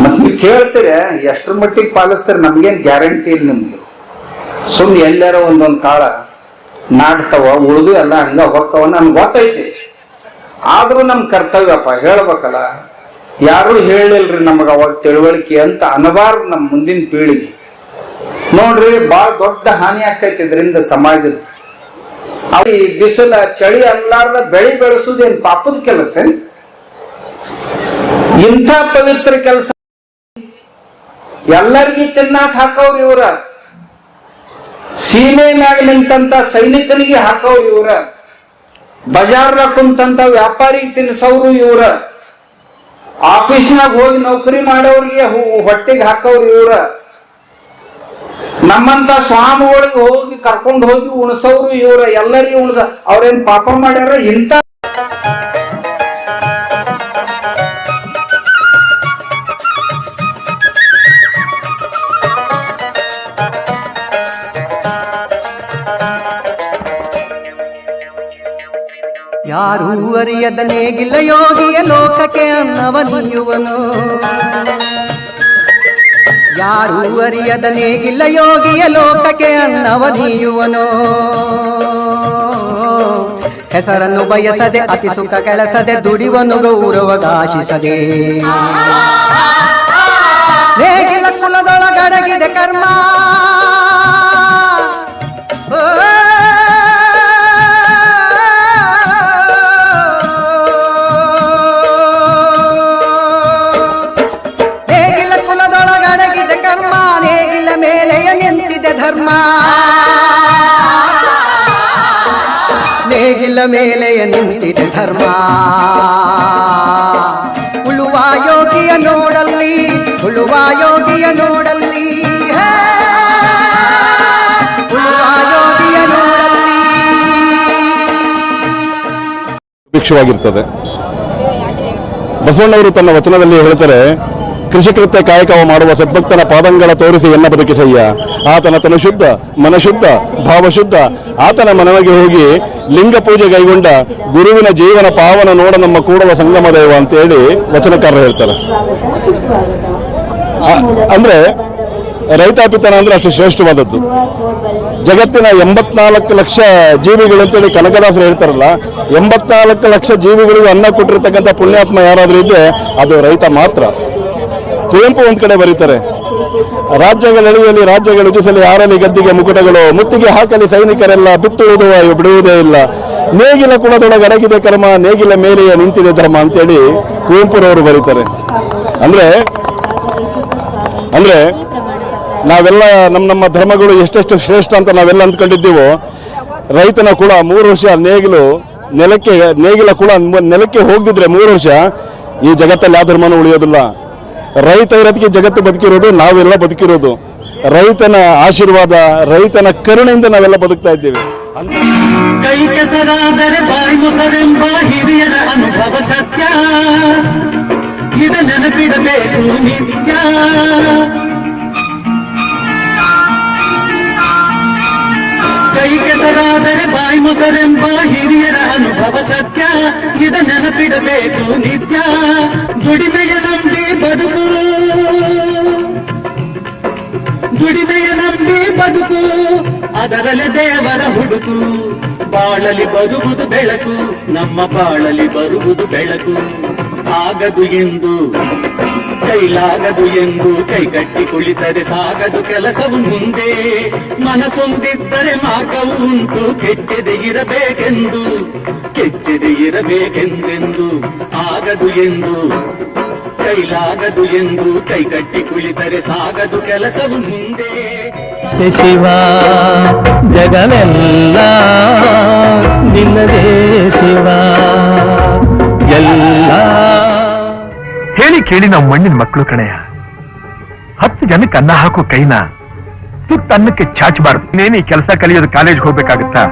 ಮತ್ ನೀವು ಕೇಳ್ತೀರ ಎಷ್ಟ್ರ ಮಟ್ಟಿಗೆ ಪಾಲಿಸ್ತೀರ ನಮ್ಗೇನ್ ಗ್ಯಾರಂಟಿ ಇಲ್ಲ. ನಿಮ್ಗೆ ಸುಮ್ ಎಲ್ಲಾರ ಒಂದೊಂದ್ ಕಾಳ ನಾಡ್ತಾವ, ಉಳಿದು ಎಲ್ಲ ಹಂಗ ಹೊಕ್ಕವ, ನನ್ಗೆ ಗೊತ್ತೈತಿ. ಆದ್ರೂ ನಮ್ ಕರ್ತವ್ಯಪ್ಪ ಹೇಳ್ಬೇಕಲ್ಲ. ಯಾರು ಹೇಳಿಲ್ರಿ ನಮಗ ಅವಾಗ ತಿಳುವಳಿಕೆ ಅಂತ ಅನಬಾರ್ದು ನಮ್ಮ ಮುಂದಿನ ಪೀಳಿಗೆ. ನೋಡ್ರಿ, ಬಾಳ ದೊಡ್ಡ ಹಾನಿ ಆಕೈತಿ ಇದರಿಂದ ಸಮಾಜದ. ಈ ಬಿಸಿಲ ಚಳಿ ಅನ್ಲಾರ್ದ ಬೆಳಿ ಬೆಳೆಸುದೇನ್ ಪಾಪದ ಕೆಲಸ? ಇಂಥ ಪವಿತ್ರ ಕೆಲಸ ಎಲ್ಲರಿಗೂ ತಿನ್ನಾಕ್ ಹಾಕವ್ರ ಇವ್ರ. ಸೀಮೆ ಮ್ಯಾಗ ನಿಂತಂತ ಸೈನಿಕನಿಗೆ ಹಾಕವ್ರು ಇವ್ರ. ಬಜಾರ್ದಾಗ ಕುಂತಂತ ವ್ಯಾಪಾರಿಗೆ ತಿನ್ಸವ್ರು ಇವ್ರ. ಆಫೀಸ್ನಾಗ ಹೋಗಿ ನೌಕರಿ ಮಾಡೋರಿಗೆ ಹೊಟ್ಟೆಗೆ ಹಾಕವ್ರು ಇವ್ರ. ನಮ್ಮಂತ ಸ್ವಾಮಿಗಳಿಗೆ ಹೋಗಿ ಕರ್ಕೊಂಡು ಹೋಗಿ ಉಣಸವ್ರು ಇವ್ರ. ಎಲ್ಲರಿಗೂ ಉಣಸ ಅವ್ರೇನ್ ಪಾಪ ಮಾಡ್ಯಾರ? ಇಂಥ ಯಾರೂ ಅರಿಯದ ನೇಗಿಲ್ಲ ಯೋಗಿಯ ಲೋಕಕ್ಕೆ ಅನ್ನವ ನೀಯುವನು. ಯಾರೂ ಅರಿಯದ ನೇಗಿಲ್ಲ ಯೋಗಿಯ ಲೋಕಕ್ಕೆ ಅನ್ನವ ನೀಯುವನು. ಹೆಸರನ್ನು ಬಯಸದೆ ಅತಿ ಸುಖ ಕೆಲಸದೆ ದುಡಿವನು ಗೌರವಗಾಶಿಸದೆ ನೇಗಿಲ ಕುಲದೊಳಗಡಗಿದೆ ಕರ್ಮ ನೇಗಿಲ ಕುಲದೊಳಗಡಗಿದೆ ಕರ್ಮ ನೇಗಿಲ ಮೇಲೆಯ ನಿಂತಿದೆ ಧರ್ಮ ನೇಗಿಲ ಮೇಲೆಯ ನಿಂತಿದೆ ಧರ್ಮ ಉಳುವ ಯೋಗಿಯ ನೋಡಲ್ಲಿ ಉಳುವ ಯೋಗಿಯ ನೋಡಲ್ಲಿ ಉಳುವ ಯೋಗಿಯ ನೋಡಲ್ಲಿ ಭಿಕ್ಷವಾಗಿರ್ತದೆ. ಬಸವಣ್ಣವರು ತನ್ನ ವಚನದಲ್ಲಿ ಹೇಳ್ತಾರೆ, ಕೃಷಿಕೃತ್ಯ ಕಾಯಕವ ಮಾಡುವ ಸದ್ಭಕ್ತನ ಪಾದಂಗಳ ತೋರಿಸಿ ಎನ್ನ ಬದುಕಿಸಯ್ಯ. ಆತನ ತನು ಶುದ್ಧ ಮನಶುದ್ಧ ಭಾವಶುದ್ಧ ಆತನ ಮನವಿಗೆ ಹೋಗಿ ಲಿಂಗ ಪೂಜೆ ಕೈಗೊಂಡ ಗುರುವಿನ ಜೀವನ ಪಾವನ ನೋಡ ನಮ್ಮ ಕೂಡಲ ಸಂಗಮ ದೇವ ಅಂತೇಳಿ ವಚನಕಾರರು ಹೇಳ್ತಾರೆ. ಅಂದ್ರೆ ರೈತಾಪಿತನ ಅಂದ್ರೆ ಅಷ್ಟು ಶ್ರೇಷ್ಠವಾದದ್ದು. ಜಗತ್ತಿನ 84 ಲಕ್ಷ ಜೀವಿಗಳು ಅಂತೇಳಿ ಕನಕದಾಸರು ಹೇಳ್ತಾರಲ್ಲ, 84 ಲಕ್ಷ ಜೀವಿಗಳಿಗೂ ಅನ್ನ ಕೊಟ್ಟಿರ್ತಕ್ಕಂಥ ಪುಣ್ಯಾತ್ಮ ಯಾರಾದ್ರೂ ಇದ್ರೆ ಅದು ರೈತ ಮಾತ್ರ. ಕುವೆಂಪು ಒಂದ್ ಕಡೆ ಬರೀತಾರೆ, ರಾಜ್ಯಗಳೆಳೆಯಲಿ ರಾಜ್ಯಗಳು ಇಡಿಸಲಿ ಆರಲಿ ಗದ್ದಿಗೆ ಮುಕುಟಗಳು ಮುತ್ತಿಗೆ ಹಾಕಲಿ ಸೈನಿಕರೆಲ್ಲ ಬಿತ್ತುವುದು ಬಿಡುವುದೇ ಇಲ್ಲ. ನೇಗಿಲ ಕುಲದೊಳಗಡಗಿದೆ ಕರ್ಮ ನೇಗಿಲ ಮೇಲೆಯೇ ನಿಂತಿದೆ ಧರ್ಮ ಅಂತೇಳಿ ಕುವೆಂಪುರವರು ಬರೀತಾರೆ. ಅಂದ್ರೆ ನಾವೆಲ್ಲ ನಮ್ಮ ಧರ್ಮಗಳು ಎಷ್ಟೆಷ್ಟು ಶ್ರೇಷ್ಠ ಅಂತ ನಾವೆಲ್ಲ ಅಂದ್ಕೊಂಡಿದ್ದೀವೋ, ರೈತನ ಕುಲ 3 ವರ್ಷ ನೇಗಿಲ ಕುಲ ನೆಲಕ್ಕೆ ಹೋಗದಿದ್ರೆ 3 ವರ್ಷ ಈ ಜಗತ್ತಲ್ಲಿ ಯಾವ ಧರ್ಮನೂ ಉಳಿಯೋದಿಲ್ಲ. ರೈತ ಇರೋದಕ್ಕೆ ಜಗತ್ತು ಬದುಕಿರೋದು, ನಾವೆಲ್ಲ ಬದುಕಿರೋದು. ರೈತನ ಆಶೀರ್ವಾದ, ರೈತನ ಕರುಣೆಯಿಂದ ನಾವೆಲ್ಲ ಬದುಕ್ತಾ ಇದ್ದೇವೆ. ಕೈ ಕೆಸರಾದರೆ ಬಾಯಿ ಮೊಸರೆಂಬ ಹಿರಿಯರ ಅನುಭವ ಸತ್ಯ, ಇದ ನೆನಪಿಡಬೇಕು ನಿತ್ಯ. ಕೈ ಕೆಸರಾದರೆ ಬಾಯಿ ಮೊಸರೆಂಬ ಹಿರಿಯರ ಅನುಭವ ಸತ್ಯ, ಇದ ನೆನಪಿಡಬೇಕು ನಿತ್ಯ. ದುಡಿಮೆಯ ನಂಬಿ ಬದುಕು, ದುಡಿಮೆಯ ನಂಬಿ ಬದುಕು, ಅದರಲ್ಲಿ ದೇವರ ಹುಡುಕು. ಬಾಳಲಿ ಬರುವುದು ಬೆಳಕು, ನಮ್ಮ ಬಾಳಲಿ ಬರುವುದು ಬೆಳಕು. ಆಗದು ಎಂದು ಕೈಲಾಗದು ಎಂದು ಕೈಗಟ್ಟಿ ಕುಳಿತರೆ ಸಾಗದು ಕೆಲಸವು ಮುಂದೆ. ಮನಸೊಂದಿದ್ದರೆ ಮಾರ್ಗವು ಉಂಟು, ಕೆಚ್ಚದೆ ಇರಬೇಕೆಂದೆಂದು. ಆಗದು ಎಂದು ಕೈಲಾಗದು ಎಂದು ಕೈಗಟ್ಟಿ ಕುಳಿತರೆ ಸಾಗದು ಕೆಲಸವು ಮುಂದೆ. ಶಿವ ಜಗವೆಲ್ಲ ನಿನ್ನದೇ ಶಿವ ಎಲ್ಲ ಹೇಳಿ ಕೇಳಿ ನಾವು ಮಣ್ಣಿನ ಮಕ್ಕಳು ಕಣೆಯ. 10 ಜನಕ್ಕೆ ಅನ್ನ ಹಾಕೋ ಕೈನ ತುತ್ತು ಅನ್ನಕ್ಕೆ ಚಾಚಬಾರದು. ನೀನು ಈ ಕೆಲಸ ಕಲಿಯೋದು ಕಾಲೇಜ್ಗೆ ಹೋಗ್ಬೇಕಾಗತ್ತಾ?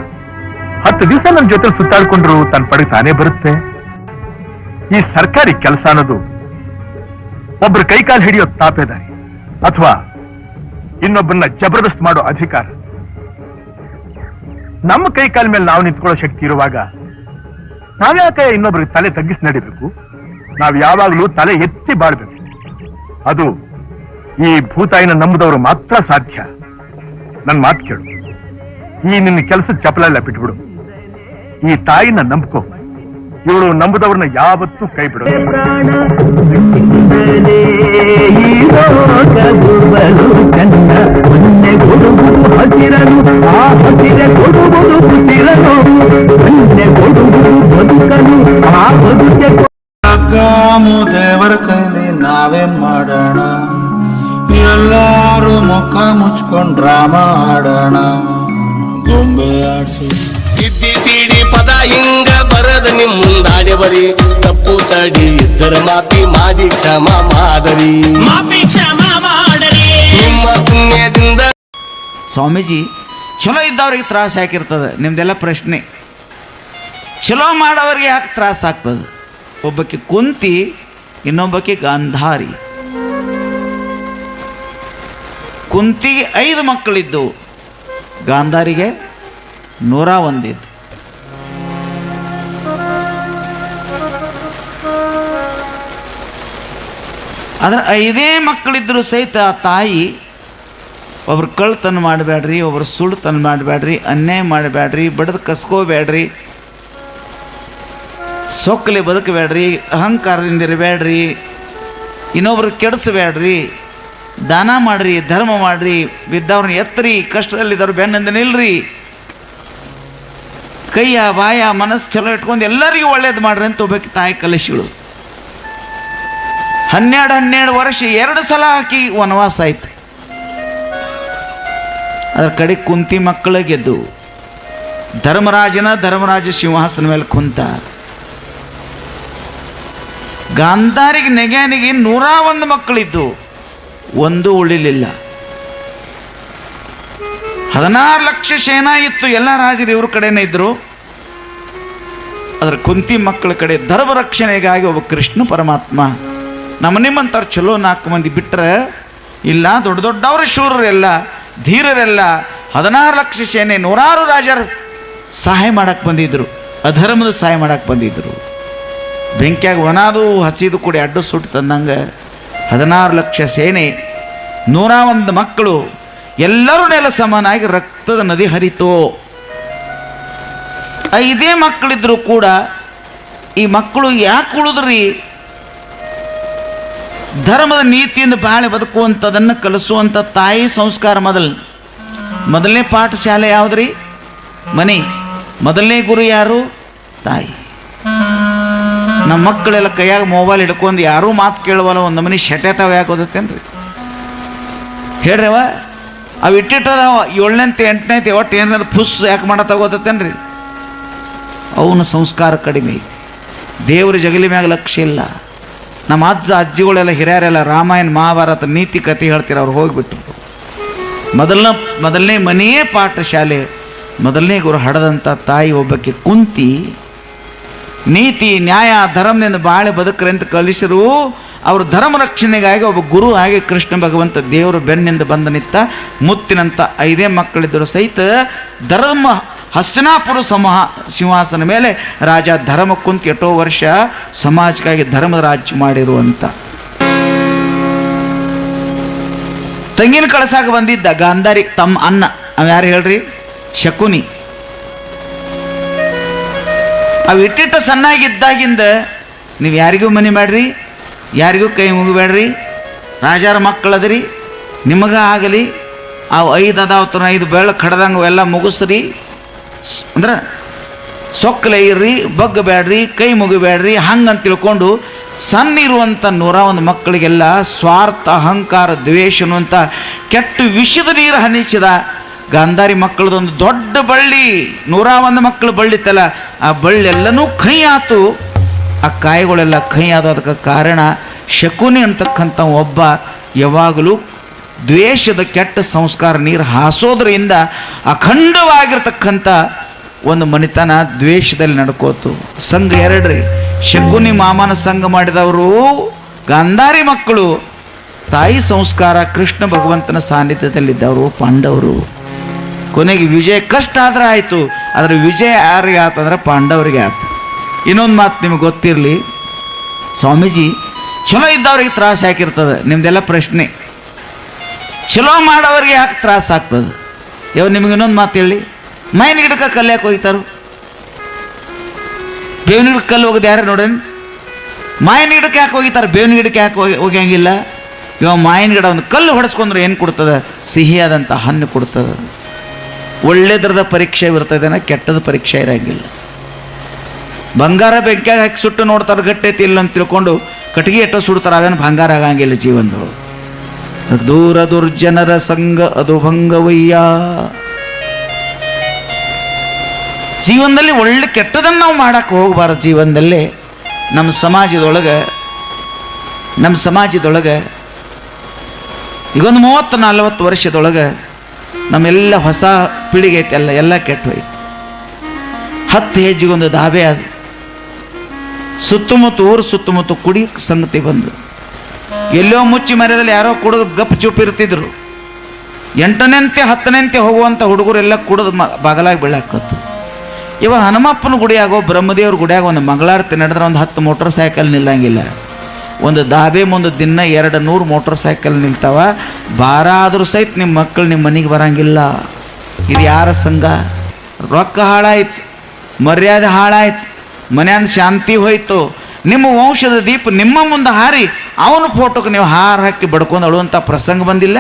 10 ದಿವಸ ನನ್ನ ಜೊತೆ ಸುತ್ತಾಡ್ಕೊಂಡ್ರು ತನ್ನ ಪಡೆಗೆ ತಾನೇ ಬರುತ್ತೆ. ಈ ಸರ್ಕಾರಿ ಕೆಲಸ ಅನ್ನೋದು ಒಬ್ರು ಕೈಕಾಲು ಹಿಡಿಯೋ ತಾಪೇದಾರಿ ಅಥವಾ ಇನ್ನೊಬ್ಬರನ್ನ ಜಬರ್ದಸ್ತ್ ಮಾಡೋ ಅಧಿಕಾರ. ನಮ್ಮ ಕೈಕಾಲ ಮೇಲೆ ನಾವು ನಿಂತ್ಕೊಳ್ಳೋ ಶಕ್ತಿ ಇರುವಾಗ ನಾವ್ಯಾಕೆ ಇನ್ನೊಬ್ರಿಗೆ ತಲೆ ತಗ್ಗಿಸಿ ನಡಿಬೇಕು? ನಾವ್ ಯಾವಾಗ್ಲೂ ತಲೆ ಎತ್ತಿ ಬಾಳ್ಬೇಕು. ಅದು ಈ ಭೂತಾಯಿನ ನಂಬುದವರು ಮಾತ್ರ ಸಾಧ್ಯ. ನನ್ ಮಾತು ಕೇಳು, ಈ ನಿನ್ನ ಕೆಲಸದ ಚಪಲೆಲ್ಲ ಬಿಟ್ಬಿಡು. ಈ ತಾಯಿನ ನಂಬ್ಕೋ. ಇವಳು ನಂಬುದವ್ರನ್ನ ಯಾವತ್ತೂ ಕೈ ಬಿಡೋದು. ದೇವರ ಕೈಲಿ ನಾವೇನ್ ಮಾಡೋಣ? ಎಲ್ಲಾರು ಮುಖ ಮುಚ್ಕೊಂಡ್ ಡ್ರಾಮ ಆಡೋಣ, ಗೊಂಬೆ ಆಡ್ಸು. ತಿದ್ದಿ ತೀಡಿ ಪದ ಹಿಂಗ ಬರದ ನಿಮ್ ಮುಂದಾಡೆ ಬರಿ, ತಪ್ಪು ತಡಿ ಇದ್ದರ ಮಾಪಿ ಮಾಡಿ ಕ್ಷಮ ಮಾಡರಿ, ನಿಮ್ಮ ಪುಣ್ಯದಿಂದ. ಸ್ವಾಮೀಜಿ, ಚಲೋ ಇದ್ದವ್ರಿಗೆ ತ್ರಾಸ ಯಾಕಿರ್ತದೆ? ನಿಮ್ದೆಲ್ಲ ಪ್ರಶ್ನೆ. ಚಲೋ ಮಾಡೋರಿಗೆ ಯಾಕೆ ತ್ರಾಸ ಆಗ್ತದೆ? ಒಬ್ಬಕ್ಕೆ ಕುಂತಿ, ಇನ್ನೊಬ್ಬಕ್ಕೆ ಗಾಂಧಾರಿ. ಕುಂತಿಗೆ 5 ಮಕ್ಕಳಿದ್ದು, ಗಾಂಧಾರಿಗೆ 101 ಇದ್ದು. ಆದ್ರೆ 5 ಮಕ್ಕಳಿದ್ರು ಸಹಿತ ಆ ತಾಯಿ ಒಬ್ರು ಕಳ್ತನ ಮಾಡಬೇಡ್ರಿ, ಒಬ್ರು ಸುಳ್ತನ ಮಾಡಬೇಡ್ರಿ, ಅನ್ಯಾಯ ಮಾಡಬೇಡ್ರಿ, ಬಡದು ಕಸ್ಕೋಬೇಡ್ರಿ, ಸೊಕ್ಕಲೆ ಬದುಕಬೇಡ್ರಿ, ಅಹಂಕಾರದಿಂದ ಇರಬೇಡ್ರಿ, ಇನ್ನೊಬ್ರು ಕೆಡಿಸಬೇಡ್ರಿ, ದಾನ ಮಾಡ್ರಿ, ಧರ್ಮ ಮಾಡ್ರಿ, ಬಿದ್ದವ್ರನ್ನ ಎತ್ತರಿ, ಕಷ್ಟದಲ್ಲಿದ್ದವ್ರು ಬೆನ್ನಿಂದ ನಿಲ್ರಿ, ಕೈಯ ಬಾಯ ಮನಸ್ಸು ಚಲೋ ಇಟ್ಕೊಂಡು ಎಲ್ಲರಿಗೂ ಒಳ್ಳೇದು ಮಾಡ್ರಿ ಅಂತ ಒಬ್ಬಾಕಿ ತಾಯಿ ಕಲಿಸಿಳು. 12 ವರ್ಷ 2 ಸಲ ಹಾಕಿ ವನವಾಸ ಆಯ್ತು. ಅದರ ಕಡೆ ಕುಂತಿ ಮಕ್ಕಳ ಗೆದ್ದು ಧರ್ಮರಾಜ ಸಿಂಹಾಸನ ಮೇಲೆ ಕುಂತ. ಗಾಂಧಾರಿಗೆ ನೆಗ್ಯಾನಿಗೆ 101 ಮಕ್ಕಳಿದ್ದು, ಒಂದು ಉಳಿಲಿಲ್ಲ. 16 ಲಕ್ಷ ಸೇನಾ ಇತ್ತು, ಎಲ್ಲ ರಾಜರು ಇವ್ರ ಕಡೆನೇ ಇದ್ರು. ಅದರ ಕುಂತಿ ಮಕ್ಕಳ ಕಡೆ ಧರ್ಮ ರಕ್ಷಣೆಗಾಗಿ ಒಬ್ಬ ಕೃಷ್ಣ ಪರಮಾತ್ಮ ನಿಮ್ಮಂಥವ್ರು ಚಲೋ 4 ಮಂದಿ ಬಿಟ್ಟರೆ ಇಲ್ಲ, ದೊಡ್ಡ ದೊಡ್ಡವ್ರ ಶೂರರೆಲ್ಲ ಧೀರರೆಲ್ಲ 16 ಲಕ್ಷ ಸೇನೆ 100 ರಾಜರು ಸಹಾಯ ಮಾಡಕ್ಕೆ ಬಂದಿದ್ರು, ಅಧರ್ಮದ ಸಹಾಯ ಮಾಡಕ್ಕೆ ಬಂದಿದ್ರು. ಬೆಂಕಿಯಾಗ ಒಣದು ಹಸಿದು ಕೂಡಿ ಅಡ್ಡು ಸುಟ್ಟು ತಂದಂಗೆ 16 ಲಕ್ಷ ಸೇನೆ 101 ಮಕ್ಕಳು ಎಲ್ಲರೂ ನೆಲ ಸಮಾನಾಗಿ ರಕ್ತದ ನದಿ ಹರಿತು. 5 ಮಕ್ಕಳಿದ್ರು ಕೂಡ ಈ ಮಕ್ಕಳು ಯಾಕೆ ಉಳಿದ್ರಿ? ಧರ್ಮದ ನೀತಿಯಿಂದ ಬಾಳೆ ಬದುಕುವಂಥದನ್ನು ಕಲಿಸುವಂಥ ತಾಯಿ ಸಂಸ್ಕಾರ. ಮೊದಲನೇ ಪಾಠಶಾಲೆ ಯಾವುದ್ರಿ? ಮನೆ. ಮೊದಲನೇ ಗುರು ಯಾರು? ತಾಯಿ. ನಮ್ಮ ಮಕ್ಕಳೆಲ್ಲ ಕೈಯಾಗ ಮೊಬೈಲ್ ಹಿಡ್ಕೊಂಡು ಯಾರೂ ಮಾತು ಕೇಳುವಲ್ಲ, ಒಂದು ಮನೆ ಶೆಟೆತಾವ ಯಾಕೆ ಓದತ್ತೇನ್ರಿ ಹೇಳ್ರವ? ಅವು ಇಟ್ಟಿಟ್ಟದಾವ 7ನೇಂತೆ 8ನೇಂತೆ ಒಟ್ಟು ಏನಾದ್ರು ಪುಸ್ ಯಾಕೆ ಮಾಡತ್ತಾವ ಓದತ್ತೇನ್ರಿ? ಅವನ ಸಂಸ್ಕಾರ ಕಡಿಮೆ ಐತಿ. ದೇವ್ರ ಜಗಲಿ ಮ್ಯಾಗ ಲಕ್ಷ್ಯ ಇಲ್ಲ. ನಮ್ಮ ಅಜ್ಜಿಗಳೆಲ್ಲ ಹಿರಿಯರೆಲ್ಲ ರಾಮಾಯಣ ಮಹಾಭಾರತ ನೀತಿ ಕಥೆ ಹೇಳ್ತೀರ, ಅವ್ರು ಹೋಗಿಬಿಟ್ರು. ಮೊದಲನೇ ಮನೆಯೇ ಪಾಠಶಾಲೆ. ಮೊದಲನೇ ಗುರು ಹಡದಂಥ ತಾಯಿ ಒಬ್ಬಕ್ಕೆ ಕುಂತಿ ನೀತಿ ನ್ಯಾಯ ಧರ್ಮದಿಂದ ಬಾಳೆ ಬದುಕ್ರೆ ಅಂತ ಕಲಿಸಿರು. ಅವರು ಧರ್ಮ ರಕ್ಷಣೆಗಾಗಿ ಒಬ್ಬ ಗುರು ಹಾಗೆ ಕೃಷ್ಣ ಭಗವಂತ ದೇವರು ಬೆನ್ನಿಂದ ಬಂದ ನಿಂತ. ಮುತ್ತಿನಂಥ 5 ಮಕ್ಕಳಿದ್ದರು ಸಹಿತ ಧರ್ಮ ಹಸ್ತಿನಾಪುರ ಸಿಂಹಾಸನ ಮೇಲೆ ರಾಜ ಧರ್ಮ ಕುಂತ ಎಷ್ಟೋ ವರ್ಷ ಸಮಾಜಕ್ಕಾಗಿ ಧರ್ಮದ ರಾಜ್ಯ ಮಾಡಿರುವಂಥ. ತಂಗಿನ ಕಳಸಾಗ ಬಂದಿದ್ದ ಗಾಂಧಾರಿ ತಮ್ಮ ಅನ್ನ, ಅವ ಯಾರು ಹೇಳ್ರಿ? ಶಕುನಿ. ಅವು ಇಟ್ಟಿಟ್ಟ ಸಣ್ಣಾಗಿದ್ದಾಗಿಂದ ನೀವು ಯಾರಿಗೂ ಮನೆ ಮಾಡ್ರಿ, ಯಾರಿಗೂ ಕೈ ಮುಗಿಬೇಡ್ರಿ, ರಾಜಾರ ಮಕ್ಕಳದ್ರಿ, ನಿಮಗ ಆಗಲಿ, ಅವು 5 ಅದಾವತ್ತು 5 ಬೆಳ್ಳ ಕಡ್ದಂಗೆ ಅವೆಲ್ಲ ಮುಗಿಸ್ರಿ, ಅಂದ್ರೆ ಸೊಕ್ಕಲೆ ಇರ್ರಿ, ಬಗ್ಗಬೇಡ್ರಿ, ಕೈ ಮುಗಿಬೇಡ್ರಿ, ಹಂಗಂತ ತಿಳ್ಕೊಂಡು ಸಣ್ಣ ಇರುವಂಥ 101 ಮಕ್ಕಳಿಗೆಲ್ಲ ಸ್ವಾರ್ಥ ಅಹಂಕಾರ ದ್ವೇಷ ಅನ್ನುವಂಥ ಕೆಟ್ಟ ವಿಷದ ನೀರು ಹನಿಸಿದ. ಗಾಂಧಾರಿ ಮಕ್ಕಳದೊಂದು ದೊಡ್ಡ ಬಳ್ಳಿ, 101 ಮಕ್ಕಳು ಬಳ್ಳಿತ್ತಲ್ಲ, ಆ ಬಳ್ಳಿ ಎಲ್ಲನೂ ಕೈ ಆತು. ಆ ಕಾಯಿಗಳೆಲ್ಲ ಕೈ ಆದ. ಅದಕ್ಕೆ ಕಾರಣ ಶಕುನಿ ಅಂತಕ್ಕಂಥ ಒಬ್ಬ ಯಾವಾಗಲೂ ದ್ವೇಷದ ಕೆಟ್ಟ ಸಂಸ್ಕಾರ ನೀರು ಹಾಸೋದ್ರಿಂದ ಅಖಂಡವಾಗಿರ್ತಕ್ಕಂಥ ಒಂದು ಮನಿತನ ದ್ವೇಷದಲ್ಲಿ ನಡ್ಕೋತು. ಸಂಘ 2 ರೀ. ಶಕುನಿ ಮಾಮನ ಸಂಘ ಮಾಡಿದವರು ಗಾಂಧಾರಿ ಮಕ್ಕಳು. ತಾಯಿ ಸಂಸ್ಕಾರ ಕೃಷ್ಣ ಭಗವಂತನ ಸಾನ್ನಿಧ್ಯದಲ್ಲಿದ್ದವರು ಪಾಂಡವರು. ಕೊನೆಗೆ ವಿಜಯ ಕಷ್ಟ ಆದ್ರೆ ಆಯಿತು, ಅದರ ವಿಜಯ ಯಾರಿಗೆ ಆತಂದ್ರೆ ಪಾಂಡವರಿಗೆ ಆಯ್ತು. ಇನ್ನೊಂದು ಮಾತು ನಿಮಗೆ ಗೊತ್ತಿರಲಿ, ಸ್ವಾಮೀಜಿ ಚಲೋ ಇದ್ದವ್ರಿಗೆ ತ್ರಾಸ ಹಾಕಿರ್ತದೆ. ನಿಮ್ದೆಲ್ಲ ಪ್ರಶ್ನೆ, ಚಲೋ ಮಾಡೋರಿಗೆ ಯಾಕೆ ತ್ರಾಸ ಆಗ್ತದೆ? ನಿಮಗೆ ಇನ್ನೊಂದು ಮಾತು ಹೇಳಿ, ಮಾವಿನ ಗಿಡಕ್ಕೆ ಕಲ್ಲು ಯಾಕೆ ಹೋಗ್ತಾರು? ಬೇವಿನ ಗಿಡಕ್ಕೆ ಕಲ್ಲು ಹೋಗೋದು ಯಾರು ನೋಡೇನು? ಮಾವಿನ ಗಿಡಕ್ಕೆ ಯಾಕೆ ಹೋಗಿತಾರೆ? ಬೇವಿನ ಗಿಡಕ್ಕೆ ಯಾಕೆ ಹೋಗಂಗಿಲ್ಲ? ಮಾವಿನ ಗಿಡ ಒಂದು ಕಲ್ಲು ಹೊಡೆಸ್ಕೊಂಡ್ರೆ ಏನು ಕೊಡ್ತದೆ? ಸಿಹಿಯಾದಂಥ ಹಣ್ಣು ಕೊಡ್ತದೆ. ಒಳ್ಳೆದ್ರದ ಪರೀಕ್ಷೆ ಇರ್ತದೇನ, ಕೆಟ್ಟದ ಪರೀಕ್ಷೆ ಇರಂಗಿಲ್ಲ. ಬಂಗಾರ ಬೆಂಕಿಯಾಗ ಹಾಕಿ ಸುಟ್ಟು ನೋಡ್ತಾರೆ, ಗಟ್ಟೈತಿ ಇಲ್ಲ ಅಂತ ತಿಳ್ಕೊಂಡು ಕಟ್ಟಿಗೆ ಎಟ್ಟೋ ಸುಡ್ತಾರೆ, ಅವೇನು ಬಂಗಾರ ಆಗಂಗಿಲ್ಲ ಜೀವನದೊಳಗೆ. ದೂರ ದುರ್ಜನರ ಸಂಘ ಅದು ಭಂಗವಯ್ಯ. ಜೀವನದಲ್ಲಿ ಒಳ್ಳೆ ಕೆಟ್ಟದನ್ನು ನಾವು ಮಾಡಕ್ಕೆ ಹೋಗಬಾರ್ದು. ಜೀವನದಲ್ಲಿ ನಮ್ಮ ಸಮಾಜದೊಳಗೆ ಈಗೊಂದು 30-40 ವರ್ಷದೊಳಗೆ ನಮ್ಮೆಲ್ಲ ಹೊಸ ಪೀಳಿಗೆ ಐತೆ, ಎಲ್ಲ ಕೆಟ್ಟು ಹೋಯ್ತು. 10 ಹೆಜ್ಜೆಗೊಂದು ದಾಬೆ ಅದು. ಊರು ಸುತ್ತಮುತ್ತ ಕುಡಿ ಸಂಗತಿ ಬಂದು ಎಲ್ಲೋ ಮುಚ್ಚಿ ಮರ್ಯದಲ್ಲಿ ಯಾರೋ ಕುಡಿದು ಗಪ್ ಚುಪ್ ಇರ್ತಿದ್ರು. 8ನೇಂತೆ 10ನೇಂತೆ ಹೋಗುವಂಥ ಹುಡುಗರೆಲ್ಲ ಕುಡಿದು ಬಾಗಲಾಗಿ ಬೀಳಾಕತ್ತು. ಹನುಮಪ್ಪನ ಗುಡಿಯಾಗೋ ಬ್ರಹ್ಮದೇವ್ರ ಗುಡಿಯಾಗ ಒಂದು ಮಂಗಳಾರತಿ ನಡೆದ್ರೆ ಒಂದು 10 ಮೋಟರ್ ಸೈಕಲ್ ನಿಲ್ಲಂಗಿಲ್ಲ. ಒಂದು ದಾಬೆ ಮುಂದೆ ದಿನ 200 ಮೋಟರ್ ಸೈಕಲ್ ನಿಲ್ತಾವ. ಭಾರ ಆದರೂ ಸಹಿತ ನಿಮ್ಮ ಮಕ್ಕಳು ನಿಮ್ಮ ಮನೆಗೆ ಬರಂಗಿಲ್ಲ. ಇದು ಯಾರ ಸಂಘ? ರೊಕ್ಕ ಹಾಳಾಯ್ತು, ಮರ್ಯಾದೆ ಹಾಳಾಯ್ತು, ಮನ್ಯಾನ ಶಾಂತಿ ಹೋಯ್ತು, ನಿಮ್ಮ ವಂಶದ ದೀಪ ನಿಮ್ಮ ಮುಂದೆ ಹಾರಿ ಅವನ ಫೋಟೋಕ್ಕೆ ನೀವು ಹಾರ ಹಾಕಿ ಬಡ್ಕೊಂಡು ಅಳುವಂಥ ಪ್ರಸಂಗ ಬಂದಿಲ್ಲ?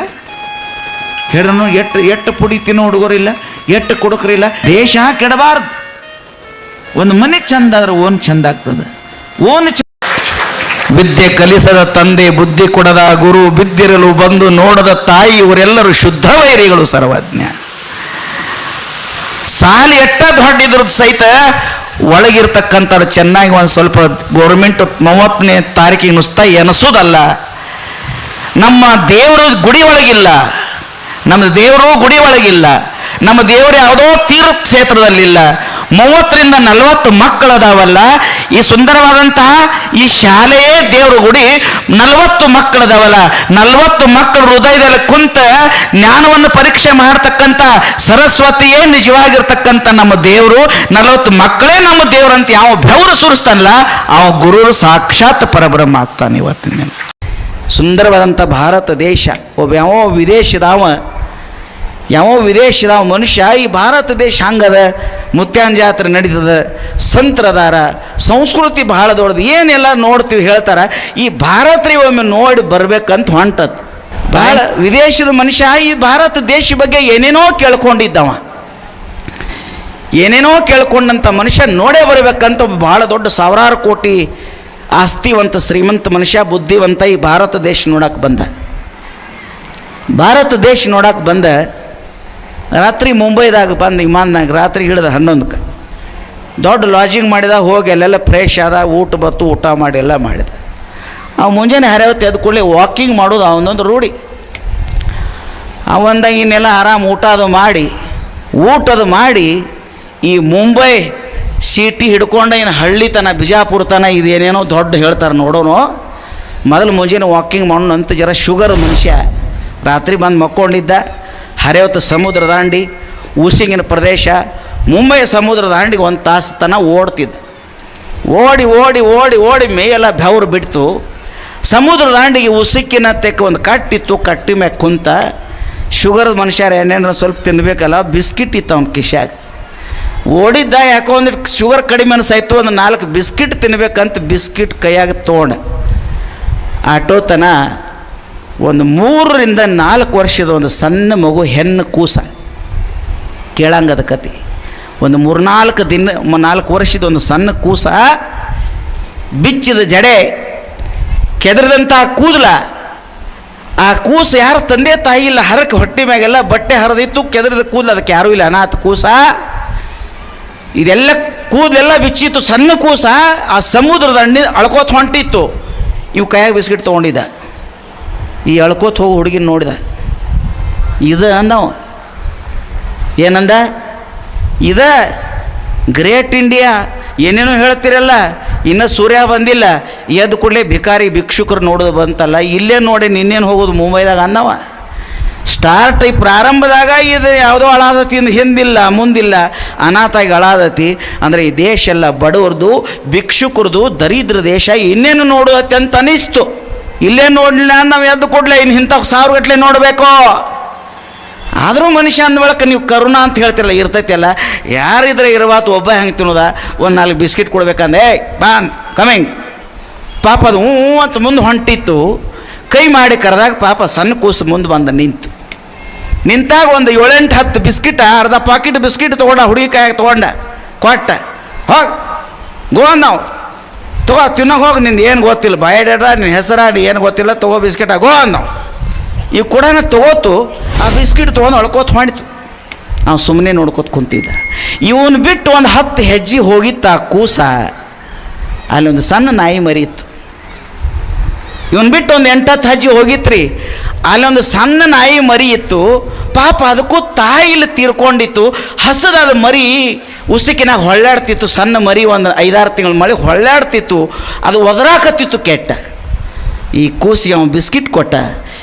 ಹೇಳನು ಎಷ್ಟು ಪುಡಿ ತಿನ್ನೋ ಹುಡುಗರಿಲ್ಲ, ಎಷ್ಟು ಕುಡುಕರಿಲ್ಲ. ದೇಶ ಕೆಡಬಾರ್ದು. ಒಂದು ಮನೆ ಚಂದ ಆದ್ರೆ ಓನ್ ಚಂದ ಆಗ್ತದೆ. ವಿದ್ಯೆ ಕಲಿಸದ ತಂದೆ, ಬುದ್ಧಿ ಕೊಡದ ಗುರು, ಬಿದ್ದಿರಲು ಬಂದು ನೋಡದ ತಾಯಿ, ಇವರೆಲ್ಲರೂ ಶುದ್ಧ ವೈರಿಗಳು ಸರ್ವಜ್ಞ. ಸಾಲಿ ಎಟ್ಟ ದೊಡ್ಡಿದ್ರದ್ದು ಸಹಿತ ಒಳಗಿರ್ತಕ್ಕಂಥವ್ರು ಚೆನ್ನಾಗಿ ಒಂದು ಸ್ವಲ್ಪ ಗೌರ್ಮೆಂಟ್ 30ನೇ ತಾರೀಕಿಗೆ ನುಸ್ತಾ ಎನಿಸೋದಲ್ಲ. ನಮ್ಮ ದೇವರು ಗುಡಿ ಒಳಗಿಲ್ಲ, ನಮ್ಮ ದೇವರು ಗುಡಿ ಒಳಗಿಲ್ಲ, ನಮ್ಮ ದೇವರು ಯಾವುದೋ ತೀರ್ಥ ಕ್ಷೇತ್ರದಲ್ಲಿಲ್ಲ. 30ರಿಂದ 40 ಮಕ್ಕಳದಾವಲ್ಲ, ಈ ಸುಂದರವಾದಂತಹ ಈ ಶಾಲೆಯೇ ದೇವ್ರ ಗುಡಿ. 40 ಮಕ್ಕಳದಾವಲ್ಲ, 40 ಮಕ್ಕಳ ಹೃದಯದಲ್ಲಿ ಕುಂತ ಜ್ಞಾನವನ್ನು ಪರೀಕ್ಷೆ ಮಾಡ್ತಕ್ಕಂಥ ಸರಸ್ವತಿಯೇ ನಿಜವಾಗಿರ್ತಕ್ಕಂಥ ನಮ್ಮ ದೇವರು. 40 ಮಕ್ಕಳೇ ನಮ್ಮ ದೇವ್ರಂತ ಯಾವ ಬೆವರು ಸುರಿಸ್ತಾನಲ್ಲ, ಅವ ಗುರು ಸಾಕ್ಷಾತ್ ಪರಬ್ರಹ್ಮ ಆಗ್ತಾನೆ. ಇವತ್ತಿನ ಸುಂದರವಾದಂಥ ಭಾರತ ದೇಶ, ಒಬ್ಬ ಯಾವ ವಿದೇಶದ ಮನುಷ್ಯ ಈ ಭಾರತ ದೇಶ ಹಂಗದ, ಮುತ್ಯಾನ ಜಾತ್ರೆ ನಡೀತದ, ಸಂತ್ರದಾರ, ಸಂಸ್ಕೃತಿ ಬಹಳ ದೊಡ್ಡದು, ಏನೆಲ್ಲ ನೋಡ್ತೀವಿ ಹೇಳ್ತಾರೆ. ಈ ಭಾರತ ಒಮ್ಮೆ ನೋಡಿ ಬರ್ಬೇಕಂತ ಹೊಂಟದ. ಬಹಳ ವಿದೇಶದ ಮನುಷ್ಯ ಈ ಭಾರತ ದೇಶ ಬಗ್ಗೆ ಏನೇನೋ ಕೇಳ್ಕೊಂಡಂಥ ಮನುಷ್ಯ ನೋಡೇ ಬರ್ಬೇಕಂತ ಬಹಳ ದೊಡ್ಡ ಸಾವಿರಾರು ಕೋಟಿ ಆಸ್ತಿವಂತ ಶ್ರೀಮಂತ ಮನುಷ್ಯ, ಬುದ್ಧಿವಂತ ಈ ಭಾರತ ದೇಶ ನೋಡಕ್ಕೆ ಬಂದ. ರಾತ್ರಿ ಮುಂಬೈದಾಗ ಬಂದು ವಿಮಾನದಾಗ ರಾತ್ರಿ ಹಿಡಿದ 11ಕ್ಕೆ ದೊಡ್ಡ ಲಾಜಿಂಗ್ ಮಾಡಿದ. ಹೋಗಿ ಅಲ್ಲೆಲ್ಲ ಫ್ರೆಶ್ ಆದ, ಊಟ ಮಾಡಿ ಎಲ್ಲ ಮಾಡಿದ. ಅವು ಮುಂಜಾನೆ ಹರಿವತ್ತು ಎದ್ದು ಕೂಡಲೇ ವಾಕಿಂಗ್ ಮಾಡೋದು ಅವನೊಂದು ರೂಢಿ. ಅವಂದಾಗ ಇನ್ನೆಲ್ಲ ಆರಾಮ್ ಊಟದ ಮಾಡಿ ಈ ಮುಂಬೈ ಸಿಟಿ ಹಿಡ್ಕೊಂಡ ಇನ್ನು ಹಳ್ಳಿ ತನ ಬಿಜಾಪುರ ತನ ಇದೇನೇನೋ ದೊಡ್ಡ ಹೇಳ್ತಾರೆ ನೋಡೋನು. ಮೊದಲು ಮುಂಜಾನೆ ವಾಕಿಂಗ್ ಮಾಡೋಣ ಅಂತ ಜರ ಶುಗರ್ ಮನುಷ್ಯ. ರಾತ್ರಿ ಬಂದು ಮಕ್ಕೊಂಡಿದ್ದ. ಹರಿವತ್ತು ಸಮುದ್ರ ದಾಂಡಿ, ಉಸಿಗಿನ ಪ್ರದೇಶ, ಮುಂಬೈ ಸಮುದ್ರ ದಾಂಡಿಗೆ 1 ತಾಸು ತನ ಓಡ್ತಿದ್ದ. ಓಡಿ ಮೇಯೆಲ್ಲ ಬೆವರು ಬಿಡ್ತು. ಸಮುದ್ರ ದಾಂಡಿಗೆ ಉಸಿಕ್ಕಿನ ತೆಕ್ಕ ಒಂದು ಕಟ್ಟಿತ್ತು, ಕಟ್ಟಿ ಮ್ಯಾಗ ಕುಂತ. ಶುಗರ್ ಮನುಷ್ಯರು ಏನೇನೋ ಸ್ವಲ್ಪ ತಿನ್ಬೇಕಲ್ಲ, ಬಿಸ್ಕಿಟ್ ಇತ್ತು ಅವ್ನ ಕಿಶ್ಯಾಗ. ಓಡಿದ್ದ, ಯಾಕೋ ಒಂದಿಟ್ಟು ಶುಗರ್ ಕಡಿಮೆ ಅನಿಸಾಯ್ತು, ಒಂದು 4 ಬಿಸ್ಕಿಟ್ ತಿನ್ಬೇಕಂತ ಬಿಸ್ಕಿಟ್ ಕೈಯಾಗ ತೊಗೊಂಡ. ಆಟೋತನ ಒಂದು 3ರಿಂದ 4 ವರ್ಷದ ಒಂದು ಸಣ್ಣ ಮಗು, ಹೆಣ್ಣು ಕೂಸ, ಕೇಳಂಗದ ಕತೆ. ಒಂದು 4 ವರ್ಷದ ಒಂದು ಸಣ್ಣ ಕೂಸ, ಬಿಚ್ಚಿದ ಜಡೆ, ಕೆದರಿದಂಥ ಕೂದಲ. ಆ ಕೂಸು ಯಾರು ತಂದೆ ತಾಯಿ ಇಲ್ಲ, ಹರಕ್ಕೆ ಹೊಟ್ಟೆ ಮ್ಯಾಗೆಲ್ಲ ಬಟ್ಟೆ ಹರಿದಿತ್ತು, ಕೆದರಿದ ಕೂದಲು, ಅದಕ್ಕೆ ಯಾರೂ ಇಲ್ಲ, ಅನಾಥ ಕೂಸ. ಇದೆಲ್ಲ ಕೂದಲೆಲ್ಲ ಬಿಚ್ಚಿತ್ತು, ಸಣ್ಣ ಕೂಸ. ಆ ಸಮುದ್ರದ ಅಣ್ಣಿ ಅಳ್ಕೋತ ಹೊಂಟಿತ್ತು. ಇವು ಕೈಯಾಗ ಬಿಸ್ಕಿಟ್ ತೊಗೊಂಡಿದ್ದ. ಈ ಅಳ್ಕೋತ ಹೋಗಿ ಹುಡುಗಿನ ನೋಡಿದ. ಇದು ಅಂದವ, ಏನಂದ? ಇದ ಗ್ರೇಟ್ ಇಂಡಿಯಾ ಏನೇನೋ ಹೇಳ್ತಿರಲ್ಲ, ಇನ್ನು ಸೂರ್ಯ ಬಂದಿಲ್ಲ, ಎದ್ದು ಕೂಡಲೇ ಭಿಕ್ಷುಕರು ನೋಡೋದು ಬಂತಲ್ಲ, ಇಲ್ಲೇ ನೋಡಿ ನಿನ್ನೇನು ಹೋಗೋದು ಮುಂಬೈದಾಗ ಅಂದವ. ಸ್ಟಾರ್ಟ್ ಈ ಪ್ರಾರಂಭದಾಗ ಇದು ಯಾವುದೋ ಅಳಾದತಿ, ಹಿಂದಿಲ್ಲ ಮುಂದಿಲ್ಲ, ಅನಾಥಾಗಿ ಅಳಾದತಿ. ಅಂದರೆ ಈ ದೇಶ ಎಲ್ಲ ಬಡವ್ರದು, ಭಿಕ್ಷುಕರದು, ದರಿದ್ರ ದೇಶ. ಇನ್ನೇನು ನೋಡುವತ್ತೆ ಅಂತ ಅನಿಸ್ತು. ಇಲ್ಲೇ ನೋಡಲಿಲ್ಲ ನಾವು ಎದ್ದು ಕೊಡ್ಲೆ, ಇನ್ನು ಇಂಥ 1000 ಗಟ್ಟಲೆ ನೋಡಬೇಕು. ಆದರೂ ಮನುಷ್ಯ ಅಂದ ಬಳಕ ನೀವು ಕರುಣಾ ಅಂತ ಹೇಳ್ತಿರಲ್ಲ, ಇರ್ತೈತಿ ಅಲ್ಲ. ಯಾರಿದ್ರೆ ಇರುವಾತು ಒಬ್ಬ ಹೆಂಗೆ ತಿನ್ನೋದ, ಒಂದು 4 ಬಿಸ್ಕಿಟ್ ಕೊಡ್ಬೇಕಂದ್ರೆ ಕಮಿಂಗ್ ಪಾಪ ಅದು ಹ್ಞೂ ಅಂತ ಮುಂದೆ ಹೊಂಟಿತ್ತು. ಕೈ ಮಾಡಿ ಕರೆದಾಗ ಪಾಪ ಸಣ್ಣ ಕೂಸು ಮುಂದೆ ಬಂದ ನಿಂತಾಗ ಒಂದು 7-8-10 ಬಿಸ್ಕಿಟ, ಅರ್ಧ ಪಾಕಿಟ್ ಬಿಸ್ಕಿಟ್ ತೊಗೊಂಡ, ಹುಡುಗಿ ಕೈಯಾಗ ತೊಗೊಂಡ, ಕೊಟ್ಟ. ಹೋಗಿ ನಾವು ತಿನ್ನೋಕೆ ಹೋಗಿ, ನಿಂದು ಏನು ಗೊತ್ತಿಲ್ಲ, ಬಾಯಡಾಡ ನಿನ್ನ ಹೆಸರಾಡಿ ಏನು ಗೊತ್ತಿಲ್ಲ, ತೊಗೋ ಬಿಸ್ಕಿಟ ನಾವು. ಈ ಕೂಡ ತೊಗೋತು, ಆ ಬಿಸ್ಕಿಟ್ ತೊಗೊಂಡು ಅಳ್ಕೋತ ಮಾಡಿತು. ನಾವು ಸುಮ್ಮನೆ ನೋಡ್ಕೋತ ಕುಂತಿದ್ದ. ಇವನು ಬಿಟ್ಟು ಒಂದು 10 ಹೆಜ್ಜೆ ಹೋಗಿತ್ತು ಆ ಕೂಸ, ಅಲ್ಲೊಂದು ಸಣ್ಣ ನಾಯಿ ಮರಿಯಿತ್ತು. ಇವನು ಬಿಟ್ಟು ಒಂದು 8-10 ಹೆಜ್ಜೆ ಹೋಗಿತ್ರಿ, ಅಲ್ಲೊಂದು ಸಣ್ಣ ನಾಯಿ ಮರಿ ಇತ್ತು. ಪಾಪ ಅದಕ್ಕೂ ತಾಯಿಲಿ ತೀರ್ಕೊಂಡಿತ್ತು. ಹಸದಾದ ಮರಿ ಉಸುಕಿನಾಗ ಹೊಳ್ಳಾಡ್ತಿತ್ತು. ಸಣ್ಣ ಮರಿ ಒಂದು 5-6 ತಿಂಗಳ ಮಳೆ ಹೊಳ್ಳಾಡ್ತಿತ್ತು. ಅದು ಒದರಾಕತ್ತಿತ್ತು ಕೆಟ್ಟ. ಈ ಕೂಸಿಗೆ ಅವನು ಬಿಸ್ಕಿಟ್ ಕೊಟ್ಟ.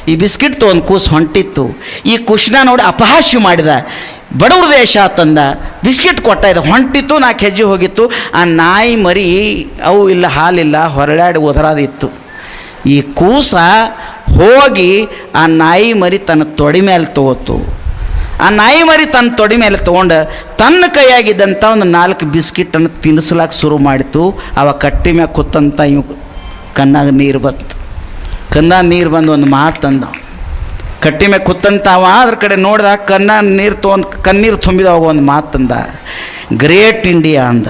ಈ ಬಿಸ್ಕಿಟ್ ತೊಗೊಂಡು ಕೂಸು ಹೊಂಟಿತ್ತು. ಈ ಕುಶನ ನೋಡಿ ಅಪಹಾಸ್ಯ ಮಾಡಿದ. ಬಡವ್ರ ದೇಶ ತಂದ, ಬಿಸ್ಕಿಟ್ ಕೊಟ್ಟ, ಇದು ಹೊಂಟಿತ್ತು. 4 ಹೆಜ್ಜೆ ಹೋಗಿತ್ತು. ಆ ನಾಯಿ ಮರಿ ಅವು ಇಲ್ಲ, ಹಾಲಿಲ್ಲ, ಹೊರಳಾಡಿ ಒದರಾದಿತ್ತು. ಈ ಕೂಸ ಹೋಗಿ ಆ ನಾಯಿ ಮರಿ ತನ್ನ ತೊಡೆ ಮೇಲೆ ತಗೋತು. ಆ ನಾಯಿ ಮರಿ ತನ್ನ ತೊಡೆ ಮೇಲೆ ತೊಗೊಂಡು ತನ್ನ ಕೈಯಾಗಿದ್ದಂಥ ಒಂದು 4 ಬಿಸ್ಕಿಟನ್ನು ತಿನ್ನಿಸ್ಲಾಕ ಶುರು ಮಾಡಿತು. ಅವ ಕಟ್ಟಿ ಮ್ಯಾಗ ಕೂತಂತ ಇವು ಕಣ್ಣಾಗ ನೀರು ಬಂತು. ಕಣ್ಣಾಗ ನೀರು ಬಂದು ಒಂದು ಮಾತಂದ. ಕಟ್ಟಿ ಮ್ಯಾಗ ಕೂತಂತ ಅವ ಅದ್ರ ಕಡೆ ನೋಡ್ದ, ಕಣ್ಣೀರು ತುಂಬಿದವಾಗ ಒಂದು ಮಾತಂದ, ಗ್ರೇಟ್ ಇಂಡಿಯಾ ಅಂದ.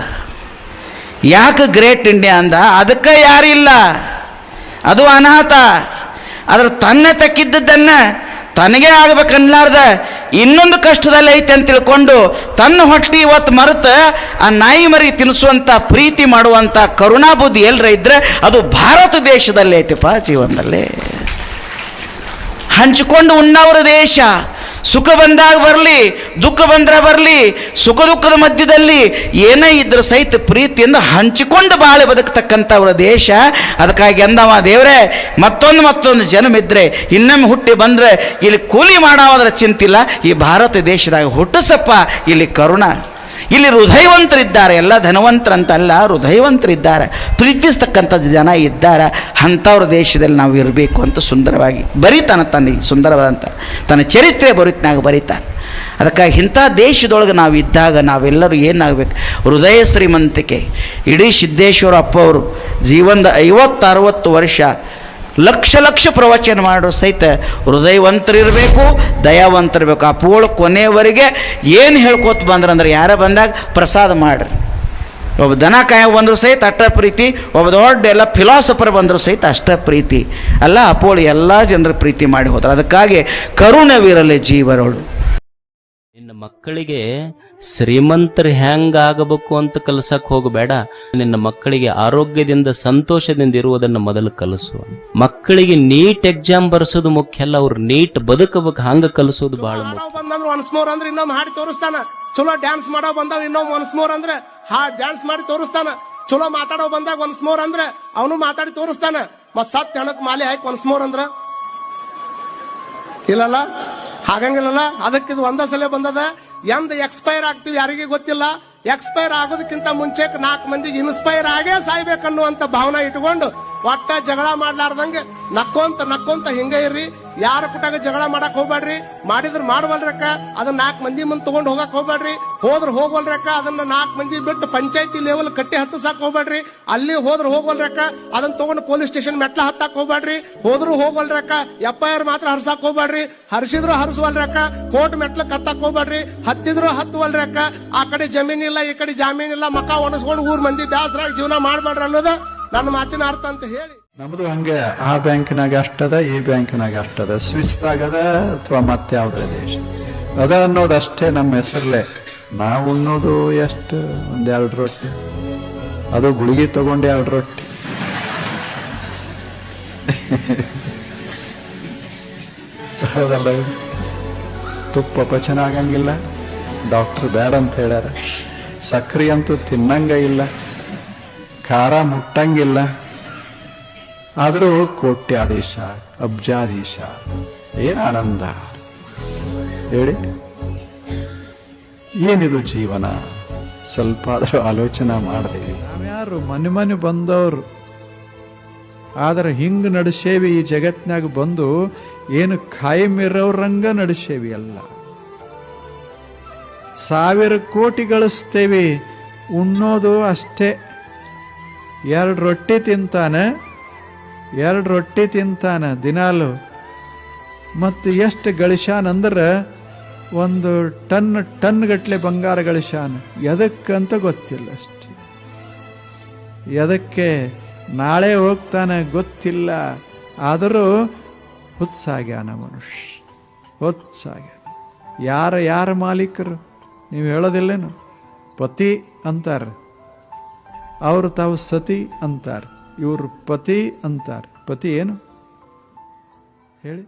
ಯಾಕೆ ಗ್ರೇಟ್ ಇಂಡಿಯಾ ಅಂದ? ಅದಕ್ಕೆ ಯಾರಿಲ್ಲ, ಅದು ಅನಾಥ. ಆದ್ರೆ ತನ್ನೆ ತಕ್ಕಿದ್ದನ್ನು ತನಗೇ ಆಗ್ಬೇಕನ್ಲಾರ್ದ ಇನ್ನೊಂದು ಕಷ್ಟದಲ್ಲಿ ಐತೆ ಅಂತ ತಿಳ್ಕೊಂಡು ತನ್ನ ಹೊಟ್ಟೆ ಇವತ್ತು ಮರೆತು ಆ ನಾಯಿ ಮರಿ ತಿನ್ನಿಸುವಂಥ ಪ್ರೀತಿ ಮಾಡುವಂಥ ಕರುಣಾಬುದ್ಧಿ ಎಲ್ಲರ ಇದ್ರೆ ಅದು ಭಾರತ ದೇಶದಲ್ಲಿ ಐತಿಪ್ಪ. ಜೀವನದಲ್ಲಿ ಹಂಚಿಕೊಂಡು ಉಣ್ಣವರ ದೇಶ. ಸುಖ ಬಂದಾಗ ಬರಲಿ, ದುಃಖ ಬಂದ್ರೆ ಬರಲಿ, ಸುಖ ದುಃಖದ ಮಧ್ಯದಲ್ಲಿ ಏನೇ ಇದ್ರೂ ಸಹಿತ ಪ್ರೀತಿಯಿಂದ ಹಂಚಿಕೊಂಡು ಬಾಳೆ ಬದುಕತಕ್ಕಂಥವ್ರ ದೇಶ. ಅದಕ್ಕಾಗಿ ಅಂದವ ದೇವರೇ, ಮತ್ತೊಂದು ಜನ್ಮ ಇದ್ದರೆ ಇನ್ನೊಮ್ಮೆ ಹುಟ್ಟಿ ಬಂದರೆ ಇಲ್ಲಿ ಕೂಲಿ ಮಾಡೋದ್ರ ಚಿಂತಿಲ್ಲ, ಈ ಭಾರತ ದೇಶದಾಗ ಹುಟ್ಟಿಸಪ್ಪ. ಇಲ್ಲಿ ಕರುಣ, ಇಲ್ಲಿ ಹೃದಯವಂತರಿದ್ದಾರೆ. ಎಲ್ಲ ಧನವಂತರಂತಲ್ಲ, ಹೃದಯವಂತರಿದ್ದಾರೆ, ಪ್ರೀತಿಸ್ತಕ್ಕಂಥ ಜನ ಇದ್ದಾರೆ. ಅಂಥವ್ರ ದೇಶದಲ್ಲಿ ನಾವು ಇರಬೇಕು ಅಂತ ಸುಂದರವಾಗಿ ಬರೀತಾನೆ. ತನ್ನ ಸುಂದರವಾದಂಥ ತನ್ನ ಚರಿತ್ರೆ ಬರೀತಾನೆ. ಅದಕ್ಕಾಗಿ ಇಂಥ ದೇಶದೊಳಗೆ ನಾವು ಇದ್ದಾಗ ನಾವೆಲ್ಲರೂ ಏನಾಗಬೇಕು? ಹೃದಯ ಶ್ರೀಮಂತಿಕೆ. ಇಡೀ ಸಿದ್ದೇಶ್ವರ ಅಪ್ಪ ಅವರು ಜೀವನದ 50-60 ವರ್ಷ ಲಕ್ಷ ಪ್ರವಚನ ಮಾಡೋ ಸಹಿತ ಹೃದಯವಂತರಿರಬೇಕು, ದಯಾವಂತರಿರಬೇಕು. ಆ ಪೂಳ ಕೊನೆಯವರೆಗೆ ಏನು ಹೇಳ್ಕೊತ ಬಂದ್ರಂದ್ರೆ, ಯಾರ ಬಂದಾಗ ಪ್ರಸಾದ ಮಾಡ್ರಿ. ಒಬ್ಬ ದನ ಕಾಯ ಬಂದರೂ ಸಹಿತ ಅಷ್ಟ ಪ್ರೀತಿ, ಒಬ್ಬ ದೊಡ್ಡ ಎಲ್ಲ ಫಿಲಾಸಫರ್ ಬಂದರೂ ಸಹಿತ ಅಷ್ಟ ಪ್ರೀತಿ. ಅಲ್ಲ, ಅಪೋಳು ಎಲ್ಲ ಜನರ ಪ್ರೀತಿ ಮಾಡಿ ಹೋದ್ರು. ಅದಕ್ಕಾಗಿ ಕರುಣವಿರಲಿ ಜೀವರೋಳು. ನಿನ್ನ ಮಕ್ಕಳಿಗೆ ಶ್ರೀಮಂತರು ಹೆಂಗಾಗಬೇಕು ಅಂತ ಕಲಸಕ್ ಹೋಗಬೇಡ. ನಿನ್ನ ಮಕ್ಕಳಿಗೆ ಆರೋಗ್ಯದಿಂದ ಸಂತೋಷದಿಂದ ಇರುವುದನ್ನು ಮೊದಲು ಕಲಿಸು. ಮಕ್ಕಳಿಗೆ ನೀಟ್ ಎಕ್ಸಾಮ್ ಬರ್ಸೋದು ಮುಖ್ಯ ಅಲ್ಲ, ಅವ್ರು ನೀಟ್ ಬದುಕಬೇಕು, ಹಂಗ ಕಲಿಸೋದು ಬಹಳ ಮುಖ್ಯ. ಬಂದಂದ್ರೆ ಒನ್ಸ್ ಮೋರ್ ಅಂದ್ರೆ ಇನ್ನೊಮ್ಮೆ ಹಾಡಿ ತೋರಿಸ್ತಾನ. ಚಲೋ ಡ್ಯಾನ್ಸ್ ಮಾಡೋ ಬಂದಾವ ಇನ್ನೊಮ್ಮೆ ಒನ್ಸ್ ಮೋರ್ ಅಂದ್ರೆ ಡ್ಯಾನ್ಸ್ ಮಾಡಿ ತೋರಿಸ್ತಾನ. ಚಲೋ ಮಾತಾಡೋ ಬಂದಾಗ ಒನ್ಸ್ ಮೋರ್ ಅಂದ್ರೆ ಅವನು ಮಾತಾಡಿ ತೋರಿಸ್ತಾನ. ಮತ್ ಸತ್ ಹೆಣಕ್ ಮಾಲೆ ಹಾಕಿ ಒನ್ಸ್ ಮೋರ್ ಅಂದ್ರ ಇಲ್ಲಲ್ಲ, ಹಾಗಂಗಿಲ್ಲಲ್ಲ. ಅದಕ್ಕೆ ಇದು ಒಂದ ಸಲ ಬಂದದ. ಎಂದ ಎಕ್ಸ್ಪೈರ್ ಆಗ್ತೀವಿ ಯಾರಿಗೆ ಗೊತ್ತಿಲ್ಲ. ಎಕ್ಸ್ಪೈರ್ ಆಗೋದಕ್ಕಿಂತ ಮುಂಚೆ 4 ಮಂದಿಗೆ ಇನ್ಸ್ಪೈರ್ ಆಗೇ ಸಾಯ್ಬೇಕನ್ನುವಂತ ಭಾವನೆ ಇಟ್ಕೊಂಡು ಒಟ್ಟ ಜಗಳ ಮಾಡ್ಲಾರ್ದಂಗೆ ನಕ್ಕೊಂತ ಹಿಂಗೆ ಇರ್ರಿ. ಯಾರ ಕುಟಾಗ ಜಗಳ ಮಾಡಕ್ ಹೋಗ್ಬೇಡ್ರಿ. ಮಾಡಿದ್ರ ಮಾಡವಲ್ರಕ್ಕ ಅದನ್ನ 4 ಮಂದಿ ಮುಂದೆ ತಗೊಂಡ್ ಹೋಗಕ್ ಹೋಗ್ಬೇಡ್ರಿ. ಹೋದ್ರ ಹೋಗವಲ್ರಕ್ಕ ಅದನ್ನ 4 ಮಂದಿ ಬಿಟ್ಟು ಪಂಚಾಯತಿ ಲೆವೆಲ್ ಕಟ್ಟಿ ಹತ್ತಸಾಕ್ ಹೋಗ್ಬೇಡ್ರಿ. ಅಲ್ಲಿ ಹೋದ್ರ ಹೋಗವಲ್ರಕ್ಕ ಅದನ್ನ ತಗೊಂಡು ಪೊಲೀಸ್ ಸ್ಟೇಷನ್ ಮೆಟ್ಲ ಹತ್ತಾಕ್ ಹೋಗ್ಬೇಡ್ರಿ. ಹೋದ್ರು ಹೋಗವಲ್ರಕ್ಕ FIR ಮಾತ್ರ ಹರ್ಸಾಕ್ ಹೋಗ್ಬೇಡ್ರಿ. ಹರ್ಸಿದ್ರು ಹರ್ಸುವಲ್ರಕ್ಕ ಕೋರ್ಟ್ ಮೆಟ್ಲಕ್ ಹತ್ತಾಕ್ ಹೋಗ್ಬೇಡ್ರಿ. ಹತ್ತಿದ್ರು ಹತ್ತುವಲ್ರಕ್ಕ ಆ ಕಡೆ ಜಮೀನಿಲ್ಲ ಈ ಕಡೆ ಜಾಮೀನಿಲ್ಲ, ಮಕ ಒಣಸ್ಕೊಂಡು ಊರ್ ಮಂದಿ ಬ್ಯಾಸರಾಗಿ ಜೀವನ ಮಾಡ್ಬೇಡ್ರಿ ಅನ್ನೋದು ನನ್ನ ಮಾತಿನ ಅರ್ಥ ಅಂತ ಹೇಳಿ. ನಮ್ದು ಹಂಗೆ ಆ ಬ್ಯಾಂಕಿನಾಗ ಅಷ್ಟದ, ಈ ಬ್ಯಾಂಕಿನಾಗ ಅಷ್ಟದ, ಸ್ವಿಸ್ದಾಗದ ಅಥವಾ ಮತ್ತೆ ಯಾವುದೇ ದೇಶ ಅದ ಅನ್ನೋದಷ್ಟೇ ನಮ್ಮ ಹೆಸರಲ್ಲೇ. ನಾವು ಉಣ್ಣೋದು ಎಷ್ಟು? 1-2 ರೊಟ್ಟಿ, ಅದು ಗುಳಿಗೆ ತಗೊಂಡು 2 ರೊಟ್ಟಿ. ಹೌದಲ್ಲ? ತುಪ್ಪ ಪಚನ ಆಗಂಗಿಲ್ಲ, ಡಾಕ್ಟರ್ ಬೇಡ ಅಂತ ಹೇಳ್ಯಾರ. ಸಕ್ರೆ ಅಂತೂ ತಿನ್ನಂಗ ಇಲ್ಲ, ಖಾರ ಮುಟ್ಟಂಗಿಲ್ಲ. ಆದರೂ ಕೋಟ್ಯಾಧೀಶ, ಅಬ್ಜಾಧೀಶ, ಏನು ಆನಂದ ಹೇಳಿ. ಏನಿದು ಜೀವನ? ಸ್ವಲ್ಪ ಆದರೂ ಆಲೋಚನೆ ಮಾಡಿದೆ. ನಾವ್ಯಾರು ಮನೆ ಬಂದವರು, ಆದ್ರೆ ಹಿಂಗೆ ನಡೆಸೇವಿ ಈ ಜಗತ್ನಾಗ ಬಂದು. ಏನು ಖಾಯಂ ಇರೋರಂಗ ನಡೆಸೇವಿ ಅಲ್ಲ. 1000 ಕೋಟಿ ಗಳಿಸ್ತೇವಿ, ಉಣ್ಣೋದು ಅಷ್ಟೇ. 2 ರೊಟ್ಟಿ ತಿಂತಾನೆ, 2 ರೊಟ್ಟಿ ತಿಂತಾನೆ ದಿನಾಲು. ಮತ್ತು ಎಷ್ಟು ಗಳಿಸ್ಯಾನಂದ್ರೆ 1 ಟನ್ ಗಟ್ಲೆ ಬಂಗಾರ ಗಳಿಸ್ಯಾನ. ಎದಕ್ಕಂತ ಗೊತ್ತಿಲ್ಲ ಅಷ್ಟೆ. ಎದಕ್ಕೆ ನಾಳೆ ಹೋಗ್ತಾನೆ ಗೊತ್ತಿಲ್ಲ. ಆದರೂ ಹುಚ್ಚಾಗ್ಯಾನ ಮನುಷ್ಯ, ಹುಚ್ಚಾಗ್ಯಾನ. ಯಾರ ಮಾಲೀಕರು ನೀವು ಹೇಳೋದಿಲ್ಲೇನು? ಪತಿ ಅಂತಾರೆ, ಅವರು ತಾವು ಸತಿ ಅಂತಾರೆ, ಇವರು ಪತಿ ಅಂತಾರೆ. ಪತಿ ಏನು ಹೇಳಿ?